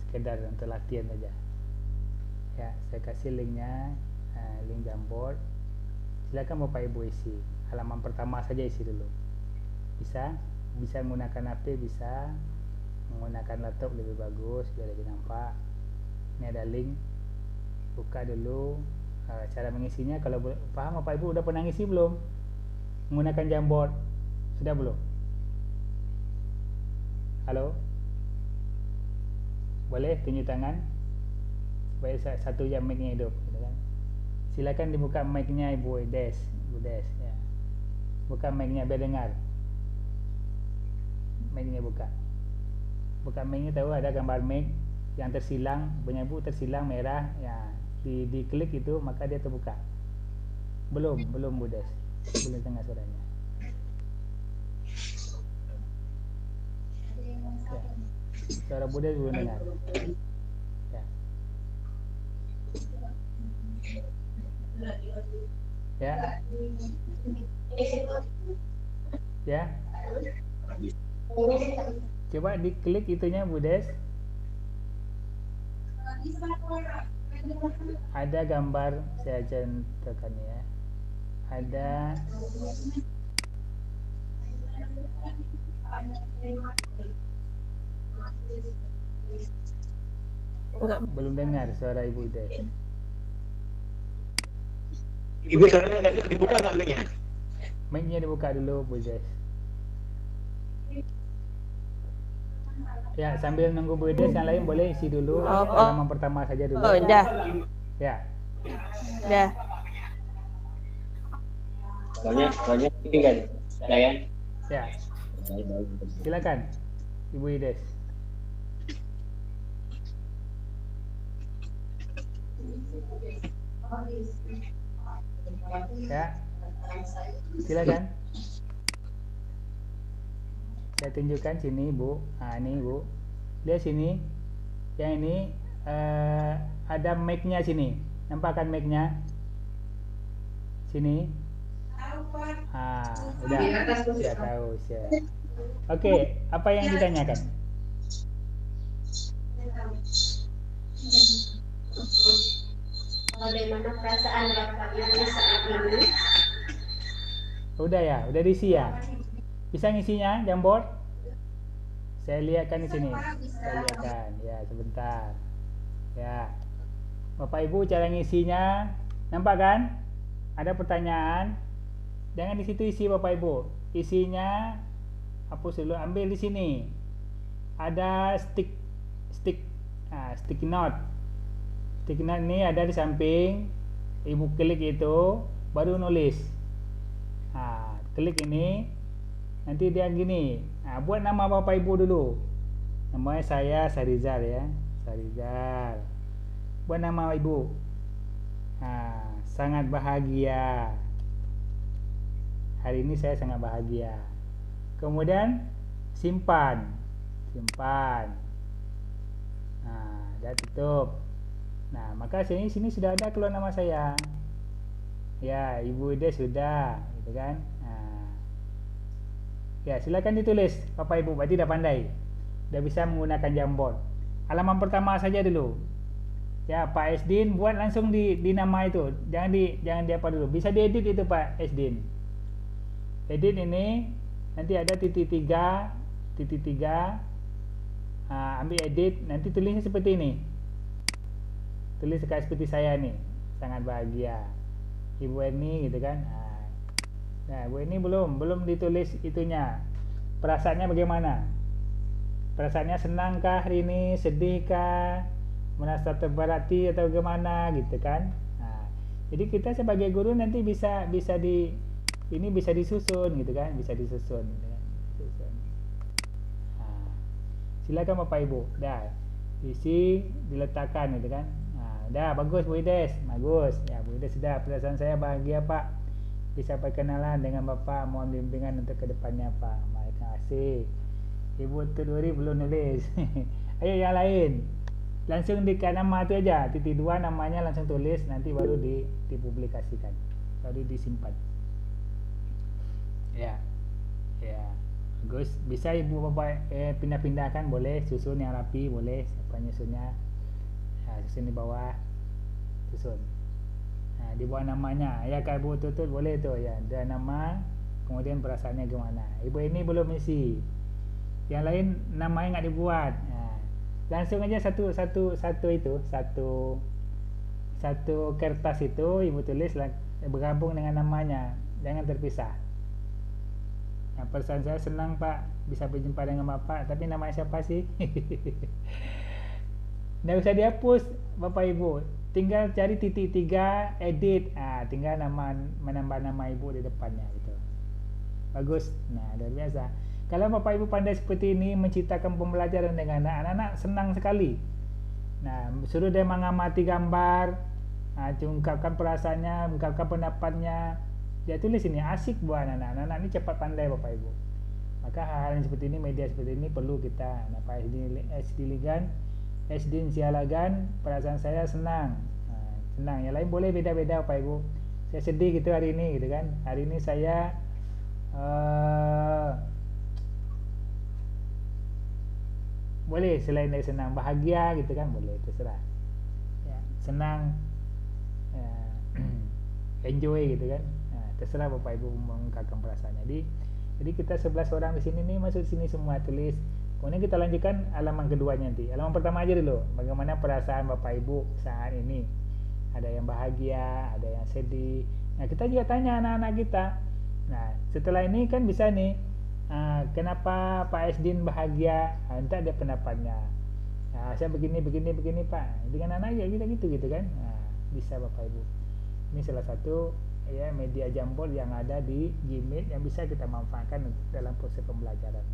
sekedar untuk latihan saja. Ya, saya kasih linknya, link Jamboard. Silakan Bapak Ibu isi. Halaman pertama saja isi dulu. Bisa menggunakan HP, bisa menggunakan laptop lebih bagus biar lebih nampak. Ini ada link. Buka dulu. Cara mengisinya, kalau paham Bapak Ibu, udah pernah ngisi belum menggunakan Jamboard? Sudah belum? Halo, boleh tunjuk tangan supaya satu jam mic-nya hidup, gitu kan? Silakan dibuka mic-nya Ibu Des ya. Buka mic-nya biar dengar. Mic-nya buka mic-nya, tahu ada gambar mic yang tersilang, punya Ibu tersilang merah ya. Diklik itu maka dia terbuka. Belum Bu Des, belum dengar suaranya. Ya. Suara Bu Des belum dengar. Ya. Coba diklik itunya Bu Des. Ada gambar, saya contohkan ya. Ada belum dengar suara Ibu Des. Ibu suaranya dibuka nggak linknya? Mic-nya dibuka dulu Bu Des. Ya, sambil nunggu Bu Des, yang lain boleh isi dulu halaman pertama saja dulu. Oh, udah. Ya. Udah. Soalnya ini kan, saya. Ya. Silakan, Ibu Des. Ya. Silakan. Saya tunjukkan sini Bu. Nah, ini Bu. Lihat sini. Yang ini ada mic-nya sini. Nampak kan mic-nya? Sini. Udah. Sudah tahu saya. Oke, apa yang ditanyakan? Bagaimana perasaan Bapak Ibu saat ini? Udah ya, udah diisi ya. Bisa ngisinya Jamboard? Saya lihatkan di sini. Saya lihatkan. Ya, sebentar. Ya. Bapak Ibu cara ngisinya nampak kan? Ada pertanyaan. Jangan di situ isi Bapak Ibu. Isinya hapus dulu, ambil di sini. Ada sticky note. Sticky note ini ada di samping. Ibu klik itu baru nulis. Klik ini. Nanti dia gini. Buat nama Bapak Ibu dulu. Namanya saya Sarizal ya. Sarizal. Buat nama Ibu. Sangat bahagia. Hari ini saya sangat bahagia. Kemudian simpan. Dah tutup. Maka sini sudah ada keluar nama saya. Ya, Ibu Des sudah, gitu kan? Ya, silakan ditulis Bapak Ibu, berarti dah pandai. Dah bisa menggunakan Jamboard. Halaman pertama saja dulu. Ya, Pak Esdin buat langsung di nama itu. Jangan di apa dulu. Bisa diedit itu Pak Esdin. Edit ini nanti ada titik tiga. Ambil edit, nanti tulisnya seperti ini. Tulis kayak seperti saya nih. Sangat bahagia. Ibu Eni gitu kan. Nah, Bu ini belum ditulis itunya. Perasaannya bagaimana? Perasaannya senangkah hari ini, sedihkah, merasa terberati atau bagaimana gitu kan? Jadi kita sebagai guru nanti bisa disusun gitu kan, bisa disusun. Silakan Bapak Ibu. Dah. Isi, diletakkan gitu kan. Dah bagus Bu Ides. Bagus. Ya Bu Ides sudah. Perasaan saya bahagia Pak. Bisa berkenalan dengan Bapak. Mohon bimbingan untuk kedepannya Pak. Terima kasih. Ibu Tuduri belum nulis. Ayo yang lain. Langsung di nama tu aja. Titik 2 namanya langsung tulis. Nanti baru dipublikasikan. Baru disimpan. Ya. Ya. Bagus. Bisa Ibu Bapak pindah-pindahkan boleh. Susun yang rapi boleh. Siapa nyusunnya. Susun di bawah. Susun. Di bawah namanya. Ya kan Ibu Tutut boleh tu ya. Ada nama. Kemudian perasaannya gimana. Ibu ini belum isi. Yang lain namanya enggak dibuat. Langsung aja satu kertas itu Ibu tulis bergabung dengan namanya. Jangan terpisah. Perasaan saya senang Pak bisa berjumpa dengan Bapak. Tapi namanya siapa sih? Nggak usah dihapus Bapak Ibu. Tinggal cari titik 3 edit. Tinggal menambah nama Ibu di depannya gitu. Bagus. Nah, luar biasa. Kalau Bapak Ibu pandai seperti ini menciptakan pembelajaran dengan anak-anak senang sekali. Nah, suruh dia mengamati gambar, ungkapkan perasaannya, ungkapkan pendapatnya. Dia tulis ini asik buat anak-anak. Anak-anak ini cepat pandai Bapak Ibu. Maka hal-hal yang seperti ini, media seperti ini perlu kita. Pak SD Ligan, SD Sialagan, perasaan saya senang. Senang. Yang lain boleh beda-beda Bapak Ibu. Saya sedih gitu hari ini gitu kan. Hari ini saya boleh selain dari senang, bahagia gitu kan, boleh, terserah ya, senang enjoy gitu kan, terserah Bapak Ibu mengungkapkan perasaannya. Jadi kita 11 orang di sini nih masuk sini semua tulis. Kemudian kita lanjutkan halaman keduanya nanti. Halaman pertama aja dulu, bagaimana perasaan Bapak Ibu saat ini. Ada yang bahagia, ada yang sedih. Nah kita juga tanya anak-anak kita. Nah setelah ini kan bisa nih, kenapa Pak Esdin bahagia? Entah ada pendapatnya. Saya begini Pak. Dengan anak ya kita gitu kan. Bisa Bapak Ibu. Ini salah satu ya media jambol yang ada di Gmail yang bisa kita manfaatkan untuk dalam proses pembelajaran.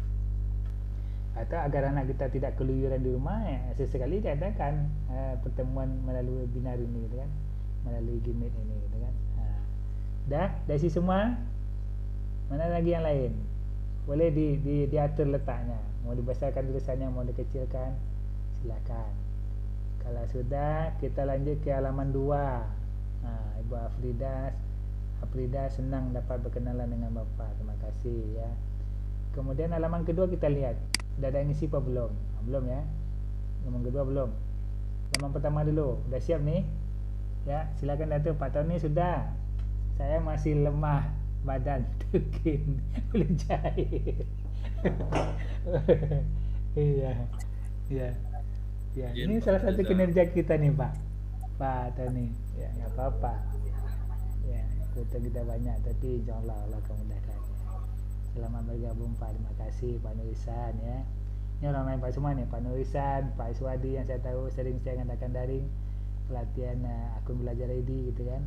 Atau agar anak kita tidak keluyuran di rumah, ya, sesekali diadakan pertemuan melalui webinar ini gitu kan. Melalui Gmail ini gitu kan. Dah isi semua. Mana lagi yang lain? Boleh diatur letaknya. Mau dibesarkan tulisannya, mau dikecilkan, silakan. Kalau sudah, kita lanjut ke halaman 2. Ibu Afrida senang dapat berkenalan dengan Bapak. Terima kasih ya. Kemudian halaman kedua kita lihat, sudah ada yang isi apa belum? Belum ya. Halaman kedua belum. Halaman pertama dulu. Sudah siap nih? Ya, silakan Datuk. Pak Tony sudah. Saya masih lemah badan, tukin belum jahit. Iya. Ini salah satu kinerja kita nih Pak Tony. Ya nggak apa-apa. Ya kuota kita banyak, tapi insyaallah Allah akan mudahkan. Selamat bergabung Pak. Terima kasih Pak Nurisan ya. Ini orang lain Pak semua nih, Pak Nurisan, Pak Iswadi yang saya tahu sering saya ngadakan daring pelatihan akun belajar ID gitu kan.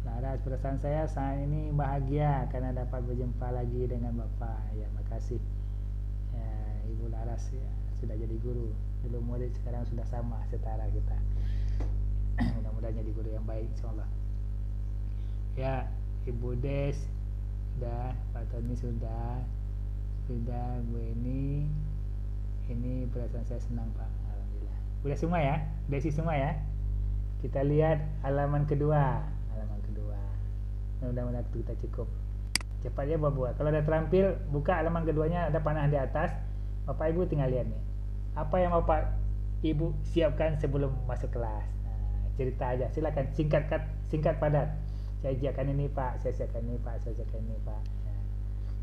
Laras, perasaan saya saat ini bahagia karena dapat berjumpa lagi dengan Bapak. Ya, makasih ya, Ibu Laras ya, sudah jadi guru. Dulu murid, sekarang sudah sama setara kita. Mudah-mudahan jadi guru yang baik insyaallah. Ya, Ibu Des sudah, Pak Tony sudah Bu ini perasaan saya senang Pak. Alhamdulillah. Udah semua ya? Desi semua ya? Kita lihat halaman kedua. Mudah-mudahan kita cukup. Cepat ya buat. Kalau udah terampil, buka halaman keduanya, ada panah di atas. Bapak Ibu tinggal lihat nih. Apa yang Bapak Ibu siapkan sebelum masuk kelas? Cerita aja. Silakan singkat padat. Saya siapkan ini Pak, saya siapkan ini Pak, saya siapkan ini Pak.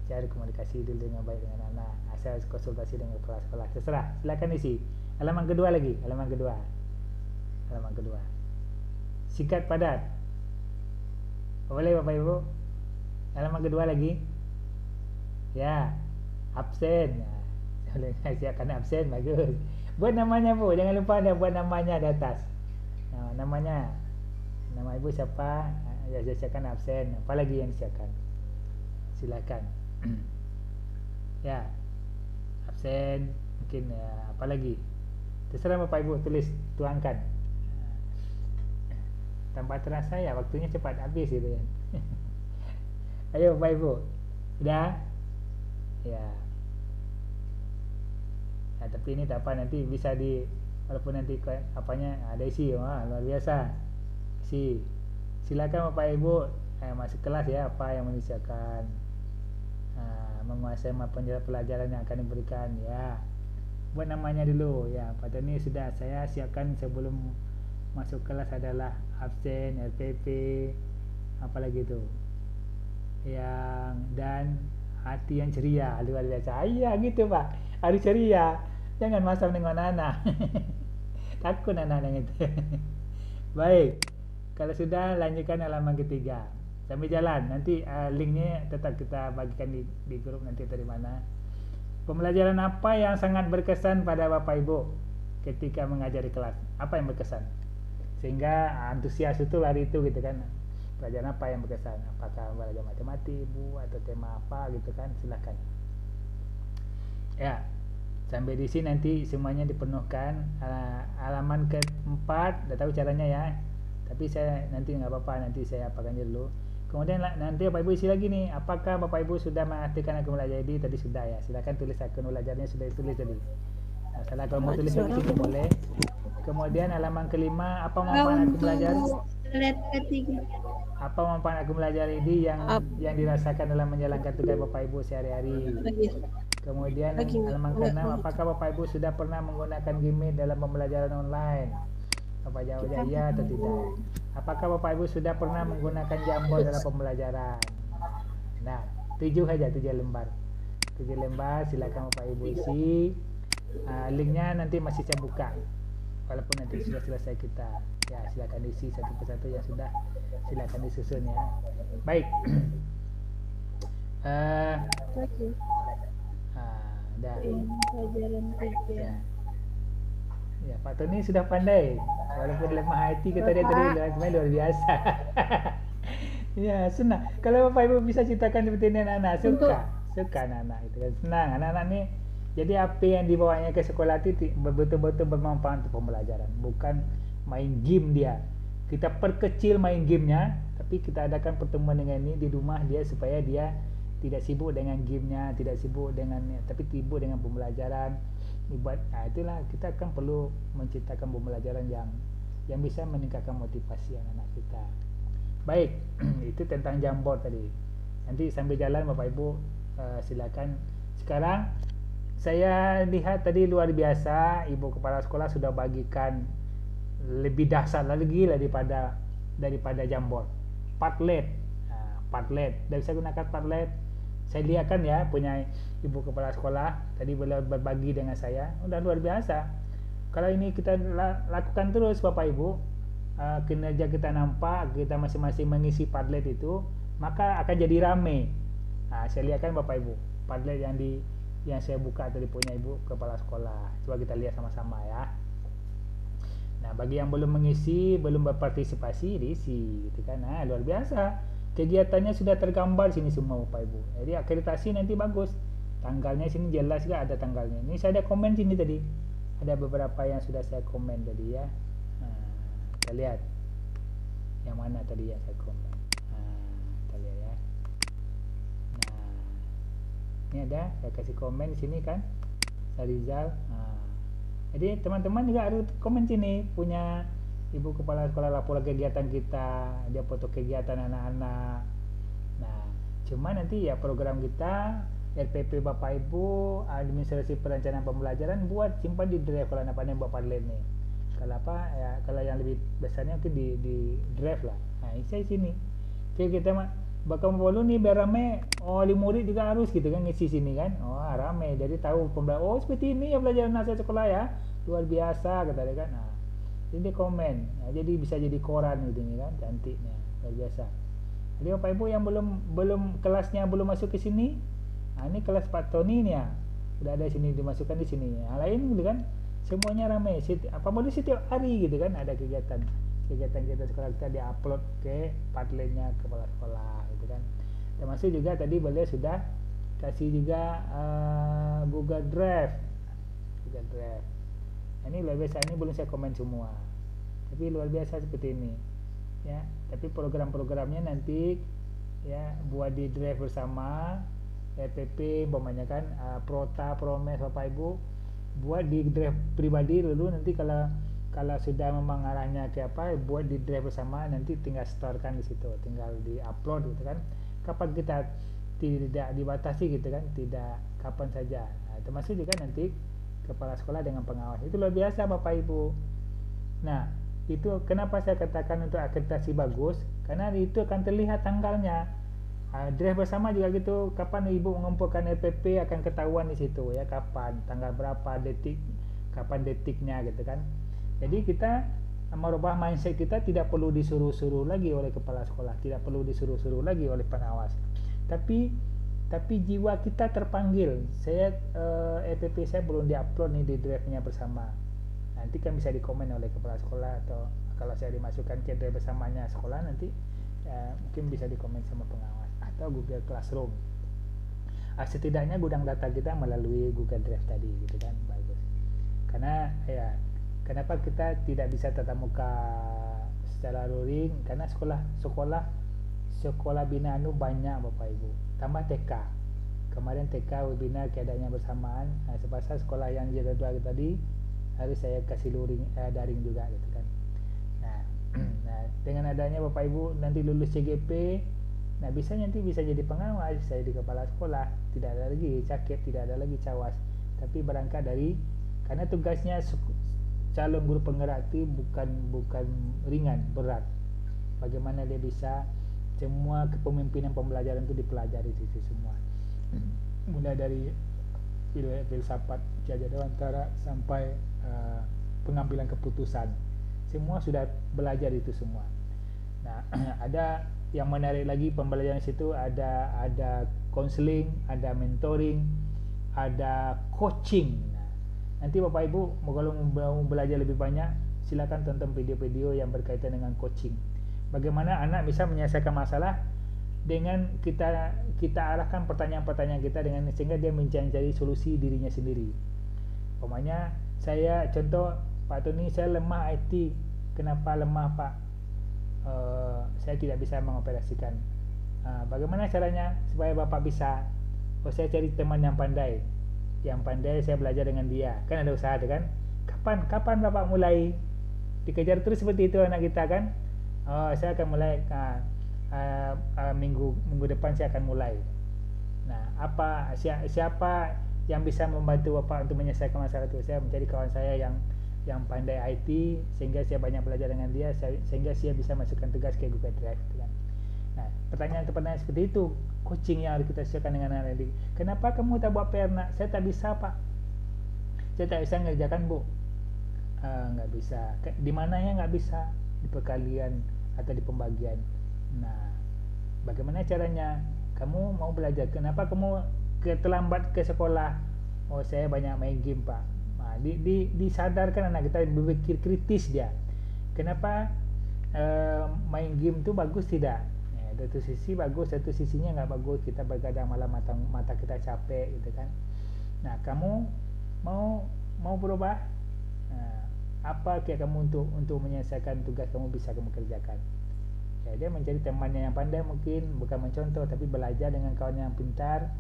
Cari komunikasi dulu dengan baik dengan anak. Saya konsultasi dengan kepala sekolah. Terserah. Silakan isi. Halaman kedua lagi. Halaman kedua. Singkat padat. Boleh Bapak Ibu. Halaman kedua lagi. Ya. Absen. Boleh siapkan absen. Bagus. Buat namanya Bu. Jangan lupa ada buat namanya di atas. Namanya. Nama Ibu siapa? Ya, saya siapkan absen. Apa lagi yang disiapkan? Silakan. Ya. Absen. Mungkin apa lagi? Terserah Bapak Ibu tulis, tuangkan. Tanpa terasa ya waktunya cepat habis gitu kan. Ayo Bapak Ibu. Udah? Ya. Nah, tapi ini tak apa, nanti bisa walaupun nanti apanya ada isi, wah luar biasa. Silakan Bapak Ibu masuk kelas ya, apa yang menyiapkan menguasai pelajaran yang akan diberikan ya. Buat namanya dulu ya. Pada ini sudah saya siapkan sebelum masuk kelas adalah absen, RPP, apalagi itu dan hati yang ceria, luar biasa. Iya gitu Pak, harus ceria, jangan masam dengan anak. Takut anak-anak itu. Baik, kalau sudah lanjutkan halaman ketiga sampai jalan. Nanti linknya tetap kita bagikan di grup nanti dari mana. Pembelajaran apa yang sangat berkesan pada Bapak Ibu ketika mengajari kelas? Apa yang berkesan? Sehingga antusias itu lari itu gitu kan. Pelajaran apa yang berkesan? Apakah belajar matematik Bu atau tema apa gitu kan? Silakan. Ya, sampai di sini nanti semuanya dipenuhkan. Halaman keempat, udah tahu caranya ya. Tapi saya nanti nggak apa-apa, nanti saya apakan dulu. Kemudian nanti Bapak Ibu isi lagi nih, apakah Bapak Ibu sudah mengaktifkan akun belajar ID? Tadi sudah ya. Silakan tulis akun belajarnya sudah ditulis tadi. Nah, salah kalau mau tulis di sini boleh. Kemudian halaman kelima, apa manfaat akun belajar? Apa manfaat akun belajar ini yang dirasakan dalam menjalankan tugas Bapak Ibu sehari-hari? Kemudian halaman ke-6, apakah Bapak Ibu sudah pernah menggunakan Gmeet dalam pembelajaran online? Bapak jawab ya atau tidak? Apakah Bapak Ibu sudah pernah menggunakan Jamboard dalam pembelajaran? Nah, 7 lembar. 7 lembar, silakan Bapak Ibu isi. Linknya nanti masih saya buka. Walaupun nanti sudah selesai kita, ya silakan isi satu persatu yang sudah, silakan disusun ya. Baik. Dah. Ya, Pak Tony sudah pandai. Walaupun lemah IT kita dia tadi luar biasa. Ya, senang. Kalau Bapak Ibu bisa ceritakan seperti ini anak-anak, suka anak-anak itu kan. Senang anak-anak nih. Jadi apa yang dibawanya ke sekolah itu betul-betul bermanfaat untuk pembelajaran, bukan main game dia. Kita perkecil main gamenya, tapi kita adakan pertemuan dengan ini di rumah dia supaya dia tidak sibuk dengan gamenya, tidak sibuk dengan, tapi sibuk dengan pembelajaran. Itulah kita akan perlu menciptakan pembelajaran yang bisa meningkatkan motivasi anak-anak kita. Baik, itu tentang Jamboard tadi. Nanti sambil jalan Bapak Ibu silakan. Sekarang saya lihat tadi luar biasa Ibu Kepala Sekolah sudah bagikan lebih dahsyat lagi daripada Jamboard. Padlet. Padlet. Dan saya gunakan Padlet. Saya lihat kan ya punya Ibu Kepala Sekolah tadi beliau berbagi dengan saya. Udah luar biasa. Kalau ini kita lakukan terus Bapak Ibu, kinerja kita nampak, kita masing-masing mengisi Padlet itu, maka akan jadi rame. Saya lihat kan Bapak Ibu, Padlet yang saya buka tadi punya Ibu Kepala Sekolah. Coba kita lihat sama-sama ya. Nah, bagi yang belum mengisi, belum berpartisipasi, diisi gitu kan. Luar biasa. Kegiatannya sudah tergambar sini semua Bapak Ibu. Jadi akreditasi nanti bagus. Tanggalnya sini jelas juga ada tanggalnya. Ini saya ada komen sini tadi. Ada beberapa yang sudah saya komen tadi ya. Kita lihat. Yang mana tadi yang saya komen. Kita lihat ya. Ini ada, saya kasih komen di sini kan, Sarizal. Jadi teman-teman juga harus komen sini, punya Ibu Kepala Sekolah lapor kegiatan kita, dia foto kegiatan anak-anak. Nah, cuma nanti ya program kita RPP Bapak Ibu, administrasi perencanaan pembelajaran buat simpan di drive kalau napanya buat Padlet nih. Kalau apa ya, kalau yang lebih besarnya mungkin di drive lah. Nah, isi sini. Oke, kita bakal mau nih biar rame. Di murid juga harus gitu kan ngisi sini kan. Rame. Jadi tahu pembelajaran. Seperti ini ya pelajaran nasihat sekolah ya. Luar biasa kata dia kan. Jadi komen. Jadi bisa jadi koran gitu nih kan, cantiknya. Luar biasa. Jadi Bapak Ibu yang belum kelasnya belum masuk ke sini. Ini kelas Pak Tony nih ya. Udah ada sini dimasukkan di sini. Lain gitu kan. Semuanya rame. Apa boleh setiap hari gitu kan ada kegiatan kita sekolah kita diupload ke Padletnya Kepala Sekolah gitu kan. Termasuk juga tadi beliau sudah kasih juga Google Drive. Google Drive. Ini luar biasa, ini belum saya komen semua, tapi luar biasa seperti ini ya. Tapi program-programnya nanti ya buat di drive bersama EPP umpamanya kan, Prota, Promes Bapak Ibu buat di drive pribadi dulu, nanti kalau sudah memang arahnya ke apa, buat di drive bersama, nanti tinggal storekan di situ, tinggal di upload gitu kan. Kapan kita tidak dibatasi gitu kan, tidak kapan saja. Nah, termasuk juga nanti kepala sekolah dengan pengawas. Itu luar biasa Bapak Ibu. Nah, itu kenapa saya katakan untuk akreditasi bagus, karena itu akan terlihat tanggalnya. Drive bersama juga gitu, kapan ibu mengumpulkan EPP akan ketahuan di situ ya, kapan, tanggal berapa, detik, kapan detiknya gitu kan. Jadi kita merubah mindset kita, tidak perlu disuruh-suruh lagi oleh kepala sekolah, tidak perlu disuruh-suruh lagi oleh pengawas. Tapi jiwa kita terpanggil. Saya EPP saya belum diupload nih di drive-nya bersama. Nanti kan bisa dikomen oleh kepala sekolah, atau kalau saya dimasukkan ke drive bersamanya sekolah nanti mungkin bisa dikomen sama pengawas atau Google Classroom. Setidaknya gudang data kita melalui Google Drive tadi gitu kan, bagus. Karena ya kenapa kita tidak bisa tatap muka secara luring, karena sekolah binaan banyak Bapak Ibu, tambah TK. Kemarin TK webinar keadaannya bersamaan, sepasang sekolah yang jadwal tadi harus saya kasih luring daring juga gitu kan. Nah, dengan adanya Bapak Ibu nanti lulus CGP, nah nanti bisa jadi pengawas, saya di kepala sekolah, tidak ada lagi cakep, tidak ada lagi cawas, tapi berangkat dari, karena tugasnya calon guru penggerak itu bukan ringan, berat. Bagaimana dia bisa semua kepemimpinan pembelajaran itu dipelajari itu semua, mulai dari filsafat Jajah Dewantara sampai pengambilan keputusan, semua sudah belajar itu semua. Nah, ada yang menarik lagi pembelajaran situ, ada konseling, ada mentoring, ada coaching. Nah, nanti Bapak Ibu kalau mau belajar lebih banyak, silakan tonton video-video yang berkaitan dengan coaching. Bagaimana anak bisa menyelesaikan masalah dengan kita arahkan pertanyaan-pertanyaan kita dengan sehingga dia mencari solusi dirinya sendiri. Umpamanya saya contoh, Pak Tony, saya lemah IT. Kenapa lemah Pak? Saya tidak bisa mengoperasikan. Bagaimana caranya supaya Bapak bisa? Saya cari teman yang pandai. Yang pandai saya belajar dengan dia. Kan ada usaha tu kan? Kapan Bapak mulai? Dikejar terus seperti itu anak kita kan? Saya akan mulai minggu depan saya akan mulai. Nah, siapa yang bisa membantu Bapak untuk menyelesaikan masalah itu? Saya mencari kawan saya yang pandai IT, sehingga saya banyak belajar dengan dia, sehingga saya bisa masukkan tugas ke Google Drive gitu kan. Nah, pertanyaan seperti itu coaching yang harus kita siapkan dengan anak didik. Kenapa kamu tak buat PR nak? Saya tak bisa Pak, saya tak bisa mengerjakan Bu. Nggak bisa. Di mana ya nggak bisa? Di perkalian atau di pembagian. Nah, bagaimana caranya? Kamu mau belajar, kenapa kamu terlambat ke sekolah? Saya banyak main game Pak. Disadarkan anak kita berpikir kritis dia. Kenapa main game itu bagus tidak? Satu sisi bagus, satu sisinya nggak bagus. Kita begadang malam, mata kita capek gitu kan. Nah, kamu mau berubah? Apa kayak kamu untuk menyelesaikan tugas kamu bisa kamu kerjakan? Dia mencari temannya yang pandai, mungkin bukan mencontoh tapi belajar dengan kawan yang pintar,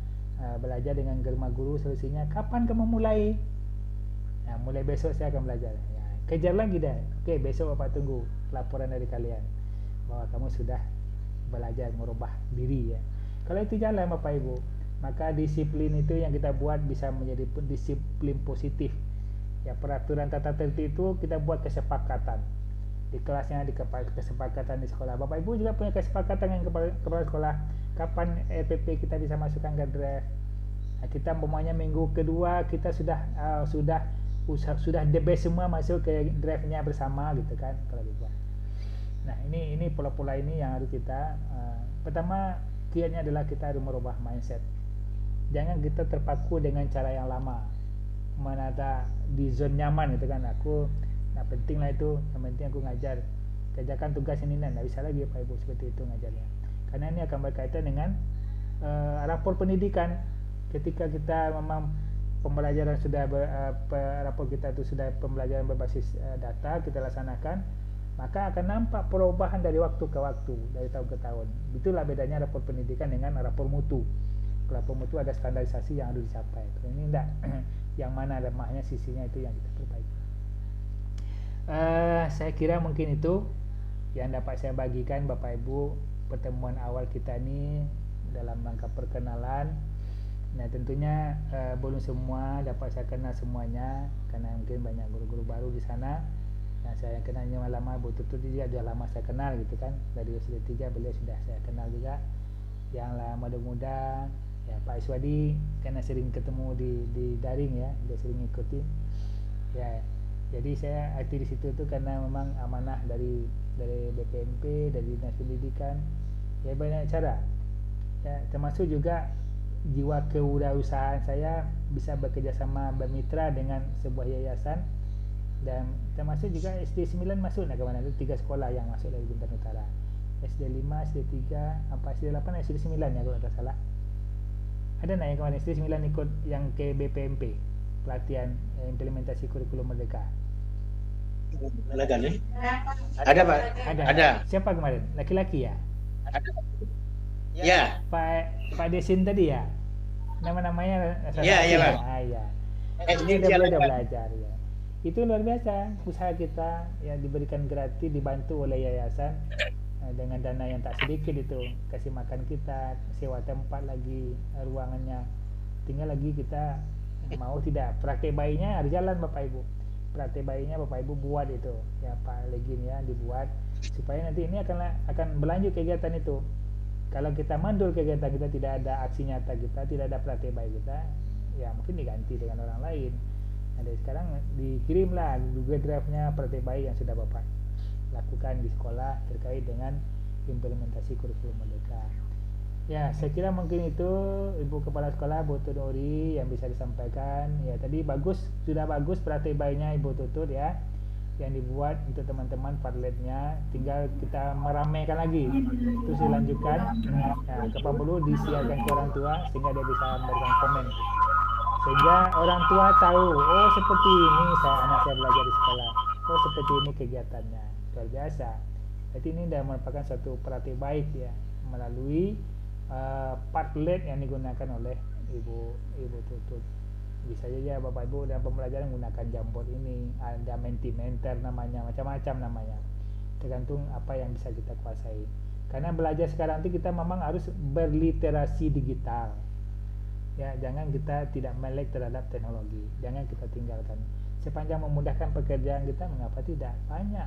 belajar dengan germa guru. Solusinya kapan kamu mulai? Nah, mulai besok saya akan belajar. Kejar lagi dah. Okey, besok Bapak tunggu laporan dari kalian bahwa kamu sudah belajar merubah diri ya. Kalau itu jalan Bapak Ibu, maka disiplin itu yang kita buat bisa menjadi disiplin positif. Ya, peraturan tata tertib itu kita buat kesepakatan di kelasnya, di kesepakatan di sekolah. Bapak Ibu juga punya kesepakatan dengan kepala sekolah, kapan EPP kita bisa masukkan ke drive. Nah, kita umpamanya minggu kedua kita sudah the best semua masuk ke drive-nya bersama gitu kan, kalau dibuat. Nah, ini pola-pola ini yang harus kita pertama kiatnya adalah kita harus merubah mindset. Jangan kita terpaku dengan cara yang lama, mana ada di zone nyaman gitu kan. Penting lah itu, yang penting aku ngajar, kerjakan tugas ini, tidak bisa lagi Pak Ibu seperti itu ngajarnya, karena ini akan berkaitan dengan rapor pendidikan. Ketika kita memang pembelajaran sudah rapor kita itu sudah pembelajaran berbasis data kita laksanakan, maka akan nampak perubahan dari waktu ke waktu, dari tahun ke tahun. Itulah bedanya rapor pendidikan dengan rapor mutu. Rapor mutu ada standarisasi yang harus dicapai. Kalau ini enggak, yang mana lemahnya sisinya itu yang kita perbaiki. Saya kira mungkin itu yang dapat saya bagikan Bapak Ibu pertemuan awal kita ini dalam rangka perkenalan. Nah tentunya belum semua dapat saya kenal semuanya karena mungkin banyak guru-guru baru di sana. Nah saya kenalnya lama, Bu Tutut juga sudah lama saya kenal gitu kan, dari usia 3 beliau sudah saya kenal juga. Yang lama muda ya Pak Iswadi karena sering ketemu di daring ya, dia sering ikutin ya. Jadi saya aktif di situ tuh karena memang amanah dari BPMP, dari Dinas Pendidikan ya, banyak cara ya, termasuk juga jiwa kewirausahaan saya bisa bekerja sama bermitra dengan sebuah yayasan, dan termasuk juga SD 9 masuk ke mana itu 3 sekolah yang masuk dari Bintan Utara, SD 5, SD 3, sampai SD 8, SD 9 ya kalau tak salah. Ada yang kemarin SD 9 ikut yang ke BPMP, pelatihan implementasi kurikulum merdeka. Ada nih? Ada Pak. Ada. Siapa kemarin? Laki-laki ya? Ada. Ya. Pak Desin tadi ya? Nama-namanya iya Pak. Ya. SD Dia udah belajar ya. Itu luar biasa usaha kita ya, diberikan gratis, dibantu oleh yayasan dengan dana yang tak sedikit itu, kasih makan kita, sewa tempat lagi, ruangannya. Tinggal lagi kita mau tidak, praktek bayinya harus jalan Bapak Ibu. Praktek bayinya Bapak Ibu buat itu ya Pak Legin ya, dibuat supaya nanti ini akan berlanjut kegiatan itu. Kalau kita mandul kegiatan kita, tidak ada aksi nyata kita, tidak ada praktek baik kita, ya mungkin diganti dengan orang lain. Nah dari sekarang dikirimlah Google Drive-nya praktek baik yang sudah Bapak lakukan di sekolah terkait dengan implementasi kurikulum merdeka. Ya saya kira mungkin itu Ibu Kepala Sekolah Bu Tutut Nuri yang bisa disampaikan. Ya tadi sudah bagus praktek baiknya Ibu Tutut ya, yang dibuat untuk teman-teman Padletnya, tinggal kita meramaikan lagi, terus dilanjutkan. Nah, kalau perlu disiarkan ke orang tua sehingga dia bisa memberikan komen, sehingga orang tua tahu, oh seperti ini anak saya belajar di sekolah, oh seperti ini kegiatannya, luar biasa. Jadi ini sudah merupakan suatu praktik baik ya, melalui Padlet yang digunakan oleh Ibu Tutut. Bisa saja Bapak Ibu dalam pembelajaran menggunakan Jamboard ini, ada Mentimeter namanya, macam-macam namanya, tergantung apa yang bisa kita kuasai. Karena belajar sekarang itu kita memang harus berliterasi digital ya, jangan kita tidak melek terhadap teknologi, jangan kita tinggalkan. Sepanjang memudahkan pekerjaan kita, mengapa tidak, banyak.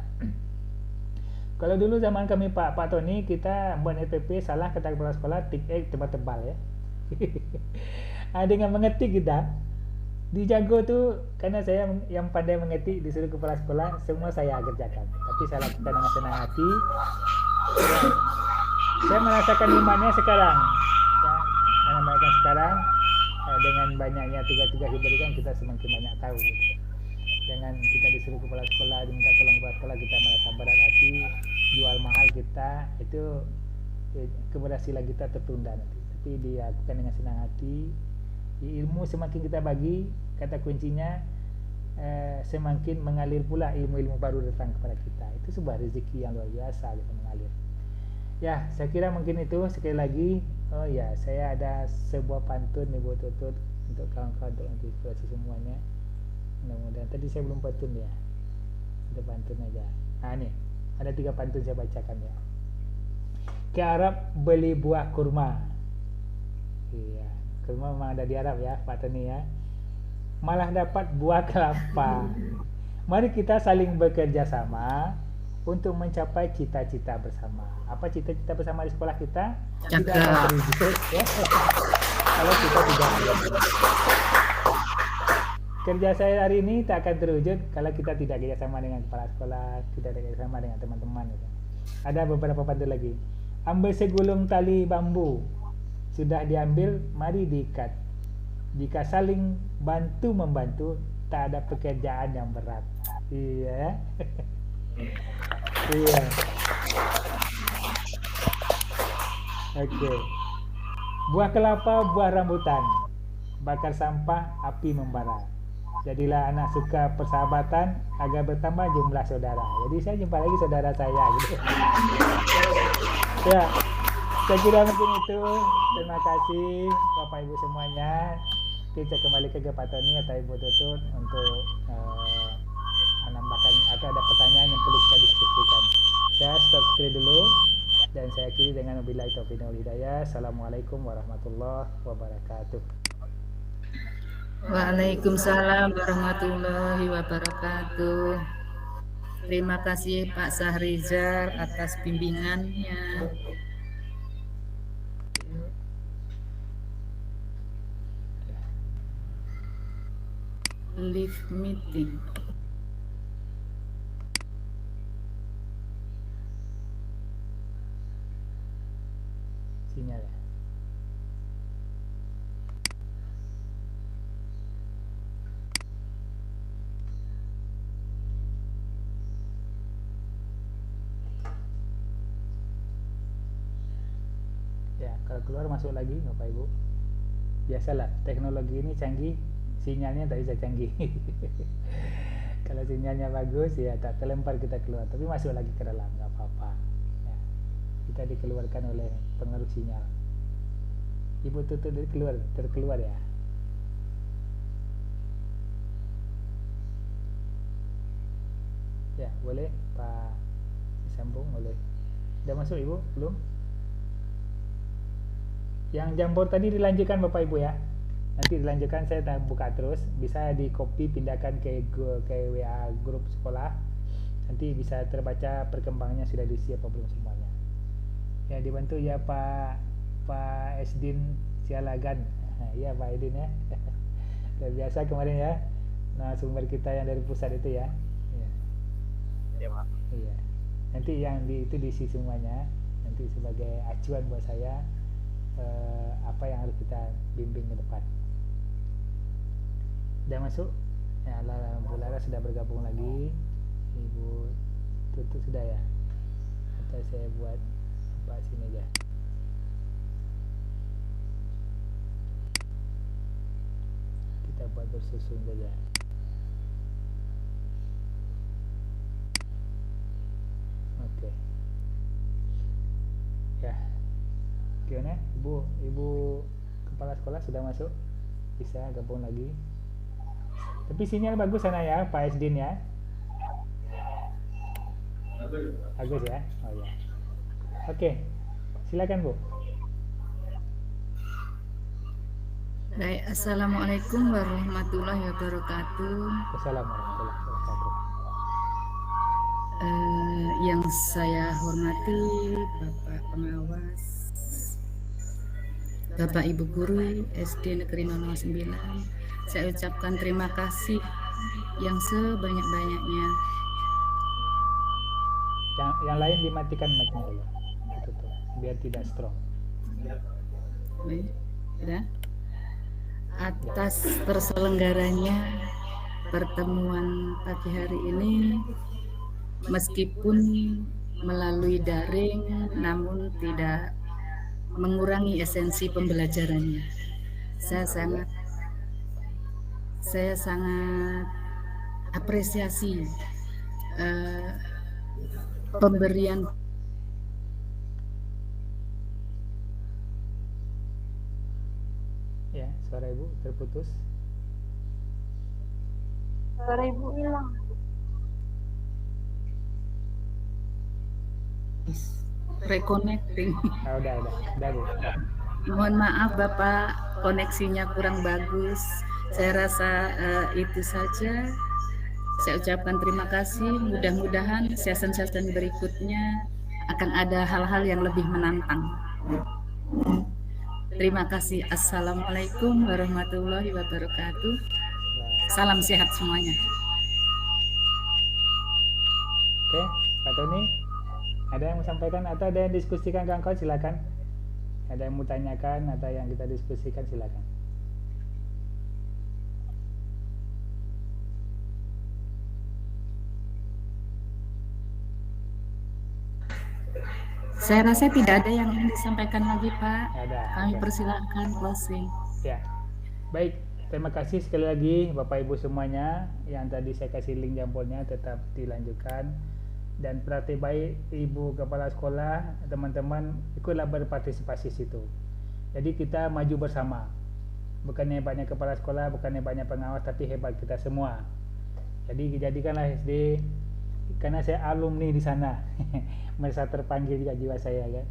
Kalau dulu zaman kami Pak Tony, kita buat SPP salah kata kepala sekolah, tik tebal-tebal ya. Dengan mengetik kita dijago tuh, karena saya yang pandai mengetik, disuruh kepala sekolah semua saya kerjakan, tapi saya lakukan dengan senang hati ya. Saya merasakan imannya sekarang ya, menambahkan sekarang dengan banyaknya tugas-tugas diberikan, kita semakin banyak tahu gitu. Jangan kita disuruh kepala sekolah, diminta tolong kepala sekolah, kita merasa berat hati, jual mahal kita, itu keberhasilan kita tertunda nanti. Tapi dilakukan dengan senang hati. Ilmu semakin kita bagi, kata kuncinya semakin mengalir pula ilmu-ilmu baru datang kepada kita. Itu sebuah rezeki yang luar biasa gitu, mengalir. Ya, saya kira mungkin itu. Sekali lagi, oh ya, saya ada sebuah pantun Ibu Tutut untuk kawan-kawan, untuk inspirasi semuanya. Mudah-mudahan tadi saya belum pantun ya, ada pantun aja. Nah nih, ada 3 pantun saya bacakan ya. Ke Arab beli buah kurma. Iya, kurma memang ada di Arab ya Pak Tony ya. Malah dapat buah kelapa. Mari kita saling bekerja sama untuk mencapai cita-cita bersama. Apa cita-cita bersama di sekolah kita? Tidak terwujud ya. Kalau kita tidak kerja saya hari ini tak akan terwujud kalau kita tidak kerjasama dengan kepala sekolah, tidak kerjasama dengan teman-teman gitu. Ada beberapa pantun lagi. Ambil segulung tali bambu, sudah diambil mari diikat. Jika saling bantu membantu, tak ada pekerjaan yang berat. Iya. Iya. Oke. Buah kelapa, buah rambutan. bakar sampah, api membara. Jadilah anak suka persahabatan agar bertambah jumlah saudara. Jadi saya jumpa lagi saudara saya gitu. Ya, saya kira mungkin itu. Terima kasih Bapak Ibu semuanya. Kita kembali ke Pak Tony atau Ibu Tutut untuk menambahkan atau ada pertanyaan yang perlu kita diskusikan. Saya stop screen dulu dan saya akhiri dengan wabillahi taufiq wal hidayah. Assalamualaikum warahmatullahi wabarakatuh. Waalaikumsalam warahmatullahi wabarakatuh. Terima kasih Pak Sahrizal atas bimbingannya. Live meeting. Sinyal ya. Ya, kalau keluar masuk lagi Bapak Ibu. Biasalah, teknologi ini canggih, sinyalnya tak bisa canggih. Kalau sinyalnya bagus ya tak terlempar kita keluar, tapi masuk lagi ke dalam, nggak apa-apa. Ya, kita dikeluarkan oleh pengaruh sinyal. Ibu Tutut terkeluar ya. Ya, boleh Pak disambung boleh. Udah masuk Ibu? Belum? Yang jambor tadi dilanjutkan Bapak Ibu ya. Nanti dilanjutkan, saya buka terus. Bisa di copy pindahkan ke WA grup sekolah. Nanti bisa terbaca perkembangannya sudah diisi apa belum semuanya. Ya, dibantu ya Pak Esdin Sialagan. Iya Pak Edin ya. Luar biasa kemarin ya. Nah, sumber kita yang dari pusat itu ya. Ya Pak. Iya. Nanti yang itu diisi semuanya. Nanti sebagai acuan buat saya. Apa yang harus kita bimbing ke depan. Sudah masuk? Ya, Bu Lara sudah bergabung lagi. Ibu Tutut sudah ya? Atau saya buat apa sini aja? Kita buat bersusun saja. Oke. Ya. Gimana? Ibu kepala sekolah sudah masuk? Bisa gabung lagi. Tapi sinyal bagus sana ya, Pak Esdin ya. Bagus ya? Oh ya. Oke. Silakan Bu. Baik, assalamualaikum warahmatullahi wabarakatuh. Assalamualaikum warahmatullahi wabarakatuh. Yang saya hormati Bapak Pengawas, Bapak Ibu Guru SD Negeri 009, saya ucapkan terima kasih yang sebanyak-banyaknya. Yang lain dimatikan mic-nya dulu. Itu tuh, biar tidak strong. Ya. Atas terselenggaranya pertemuan pagi hari ini, meskipun melalui daring, namun tidak mengurangi esensi pembelajarannya. Saya sangat apresiasi pemberian Ya, suara Ibu terputus. Suara Ibu hilang. reconnecting. Udah Bu. Mohon maaf Bapak, koneksinya kurang bagus. Saya rasa itu saja. Saya ucapkan terima kasih. Mudah-mudahan season-season berikutnya akan ada hal-hal yang lebih menantang. Terima kasih. Assalamualaikum warahmatullahi wabarakatuh. Salam sehat semuanya. Oke, Pak Tony, ada yang mau sampaikan atau ada yang diskusikan kawan-kawan, silakan. Ada yang mau tanyakan atau yang kita diskusikan, silakan. Saya rasa tidak ada yang ingin disampaikan lagi Pak. Ada. Kami Oke. persilakan closing. Ya. Baik, terima kasih sekali lagi Bapak Ibu semuanya. Yang tadi saya kasih link jambornya tetap dilanjutkan. Dan praktik baik Ibu Kepala Sekolah, teman-teman ikutlah berpartisipasi situ. Jadi kita maju bersama. Bukannya banyak kepala sekolah, bukannya banyak pengawas, tapi hebat kita semua. Jadi jadikanlah SD, karena saya alumni di sana, merasa terpanggil juga jiwa saya kan.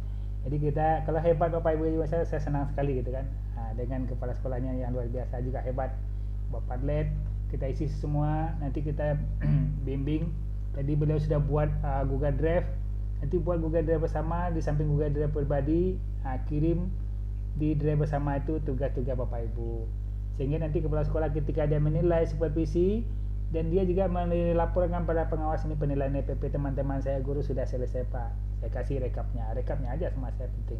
Jadi kita, kalau hebat Bapak Ibu jiwa saya senang sekali gitu kan. Dengan kepala sekolahnya yang luar biasa juga hebat, Bapak Padlet, kita isi semua, nanti kita bimbing. Tadi beliau sudah buat Google Drive, nanti buat Google Drive bersama, di samping Google Drive pribadi, kirim di Drive bersama itu tugas-tugas Bapak Ibu, sehingga nanti kepala sekolah ketika dia menilai supervisi, dan dia juga melaporkan pada pengawas ini penilaian EPP teman-teman saya guru sudah selesai Pak, saya kasih rekapnya aja sama saya penting.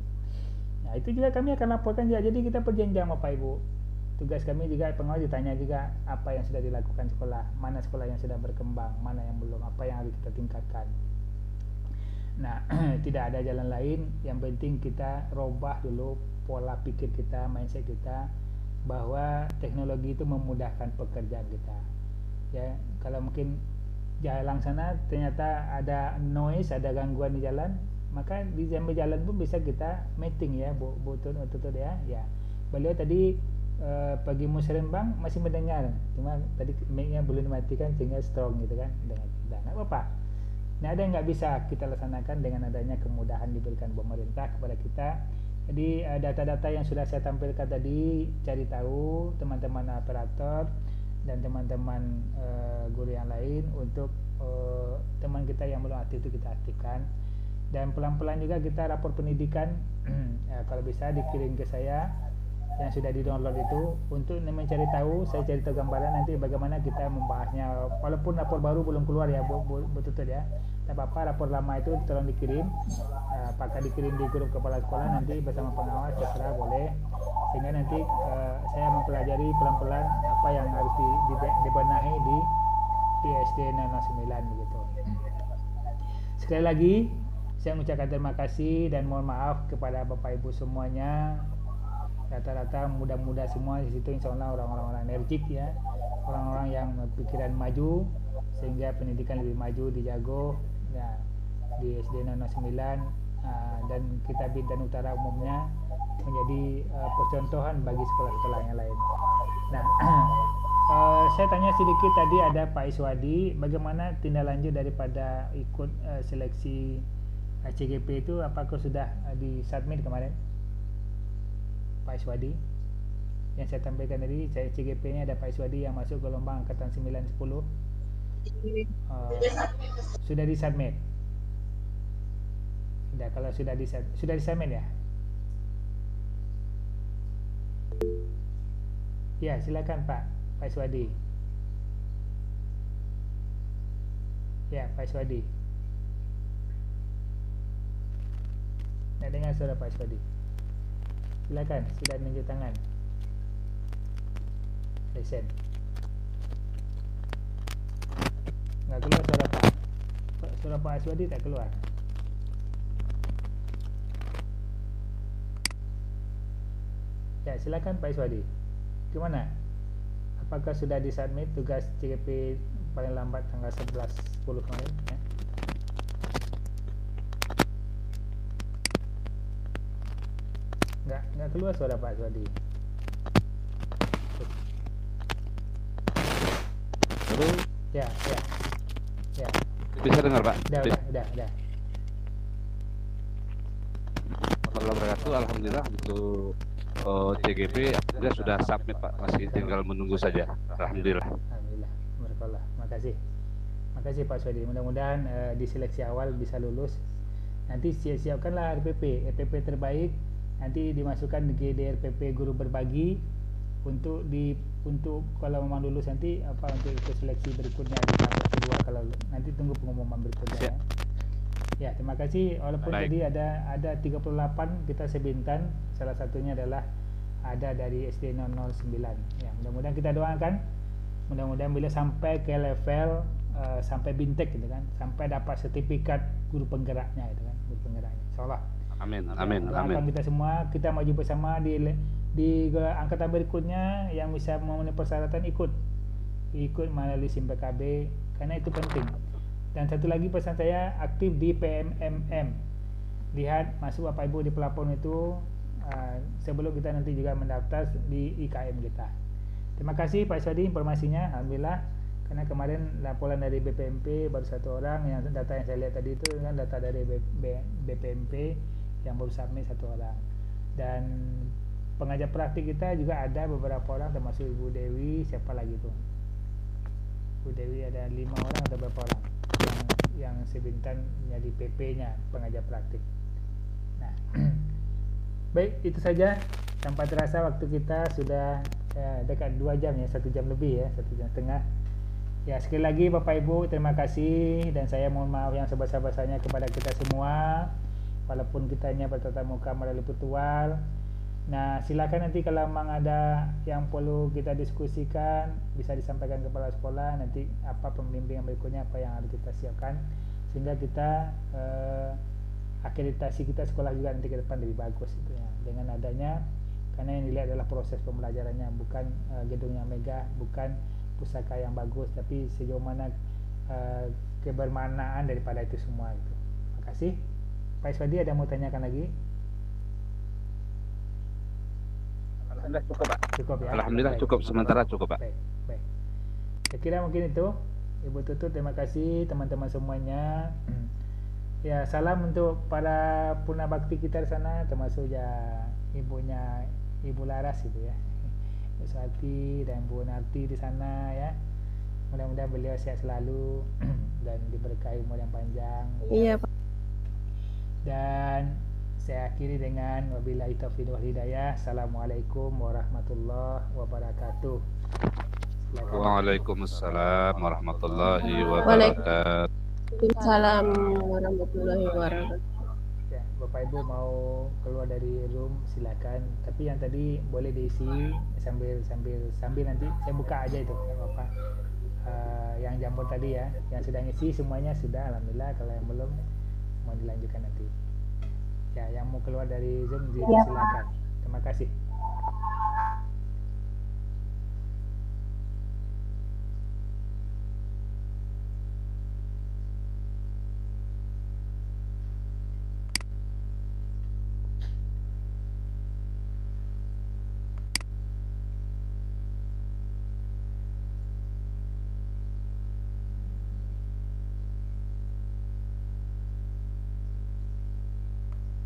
Nah itu juga kami akan laporkan juga, jadi kita perjanjian Bapak Ibu. Tugas kami juga pengawas ditanya juga apa yang sudah dilakukan sekolah, mana sekolah yang sudah berkembang, mana yang belum, apa yang harus kita tingkatkan. Nah tidak ada jalan lain, yang penting kita robah dulu pola pikir kita, mindset kita, bahwa teknologi itu memudahkan pekerjaan kita. Ya, kalau mungkin jalan sana ternyata ada noise, ada gangguan di jalan, maka di jalan pun bisa kita meeting ya, Bu Tutut ya. Ya, beliau tadi pagi musrenbang masih mendengar, cuma tadi mic-nya belum dimatikan sehingga strong gitu kan, dengan kita nggak apa-apa. Nah ada yang nggak bisa kita laksanakan dengan adanya kemudahan diberikan pemerintah kepada kita. Jadi data-data yang sudah saya tampilkan tadi, cari tahu teman-teman operator dan teman-teman guru yang lain, untuk teman kita yang belum aktif itu kita aktifkan. Dan pelan-pelan juga kita rapor pendidikan ya, kalau bisa dikirim ke saya yang sudah di-download itu, untuk mencari tahu, saya cari tahu gambaran nanti bagaimana kita membahasnya. Walaupun rapor baru belum keluar ya Bu Tutut ya, tak apa-apa, rapor lama itu tolong dikirim, apakah dikirim di grup kepala sekolah nanti bersama pengawas, terserah boleh, sehingga nanti saya mempelajari pelan-pelan apa yang harus dibenahi di SD 009 begitu. Sekali lagi saya mengucapkan terima kasih dan mohon maaf kepada Bapak Ibu semuanya. Rata-rata muda-muda semua di situ, insya Allah orang-orang energik ya, orang-orang yang pikiran maju, sehingga pendidikan lebih maju, dijago ya, di SD 009 dan kita Bintan Utara umumnya menjadi percontohan bagi sekolah-sekolah yang lain. Nah saya tanya sedikit tadi, ada Pak Iswadi, bagaimana tindak lanjut daripada ikut seleksi CGP itu, apakah sudah disubmit kemarin Pak Iswadi? Yang saya tampilkan tadi, CGP ini ada Pak Iswadi yang masuk gelombang angkatan 9-10, sudah disubmit? Sudah, kalau sudah disubmit ya? Ya silakan Pak Iswadi. Ya Pak Iswadi, nah dengar suara Pak Iswadi, silakan, sudah menunjuk tangan. Listen. Nggak keluar suara Pak Iswadi, tak keluar. Ya silakan Pak Iswadi, gimana? Apakah sudah disubmit tugas CGP paling lambat tanggal 11/10 kemarin ya? Nggak keluar suara Pak Iswadi. Halo? Ya. Bisa dengar Pak? Udah. Alhamdulillah untuk CGP dia sudah submit Pak, masih tinggal menunggu saja. Alhamdulillah. Barakallah. Makasih Pak Iswadi. Mudah-mudahan di seleksi awal bisa lulus. Nanti siapkanlah RPP terbaik. Nanti dimasukkan di DRPP guru berbagi untuk kalau memang lulus nanti untuk ikut seleksi berikutnya di tahap kedua, kalau nanti tunggu pengumuman berikutnya. Ya, terima kasih. Walaupun Baik. tadi ada 38 kita sebintan, salah satunya adalah ada dari SD 009. Ya, mudah-mudahan kita doakan, mudah-mudahan bila sampai ke level sampai bintek gitu kan, sampai dapat sertifikat guru penggeraknya gitu kan, guru penggeraknya. Insyaallah. Amin. Doakan kita semua, kita maju bersama di di angkatan berikutnya yang bisa memenuhi persyaratan ikut melalui SIM PKB karena itu penting. Dan satu lagi pesan saya, aktif di PMMM. Lihat masuk Bapak Ibu di pelapon itu sebelum kita nanti juga mendaftar di IKM kita. Terima kasih Pak Iswadi informasinya, alhamdulillah. Karena kemarin laporan dari BPMP baru 1 orang, yang data yang saya lihat tadi itu kan data dari BPMP yang baru submit 1 orang. Dan pengajar praktik kita juga ada beberapa orang termasuk Ibu Dewi, siapa lagi tuh? Ibu Dewi ada 5 orang atau berapa orang yang sebintan jadi PP-nya pengajar praktik. Nah, baik itu saja. Tanpa terasa waktu kita sudah dekat 2 jam ya, 1 jam lebih ya, 1 jam setengah. Ya sekali lagi Bapak Ibu terima kasih dan saya mohon maaf yang sebesar-besarnya kepada kita semua walaupun kitanya bertatap muka melalui virtual. Nah silakan nanti kalau memang ada yang perlu kita diskusikan bisa disampaikan kepada sekolah, nanti apa pembimbingan berikutnya apa yang harus kita siapkan sehingga kita akreditasi kita sekolah juga nanti ke depan lebih bagus itu ya, dengan adanya, karena yang dilihat adalah proses pembelajarannya, bukan gedung yang megah, bukan pusaka yang bagus, tapi sejauh mana kebermanaan daripada itu semua itu. Terima kasih. Pak Iswadi ada mau tanyakan lagi? Alhamdulillah cukup Pak. Cukup ya. Alhamdulillah baik. cukup, sementara cukup Pak. Baik. Saya kira mungkin itu. Ibu Tutut terima kasih, teman-teman semuanya. Ya salam untuk para purna bakti kita di sana, termasuk ya ibunya Ibu Laras itu ya. Bu Swati dan Bu Narti di sana ya. Mudah-mudahan beliau sehat selalu dan diberkahi umur yang panjang. Iya, Pak. Dan saya akhiri dengan wabillahi taufiq wal hidayah. Assalamualaikum warahmatullahi wabarakatuh. Waalaikumsalam warahmatullahi wabarakatuh. Waalaikumsalam warahmatullahi wabarakatuh. Ya, Bapak Ibu mau keluar dari room silakan, tapi yang tadi boleh diisi sambil nanti saya buka aja itu nggak apa-apa. Yang jambon tadi ya, yang sudah ngisi semuanya sudah, alhamdulillah. Kalau yang belum mau dilanjutkan nanti. Ya, yang mau keluar dari Zoom silakan. Terima kasih.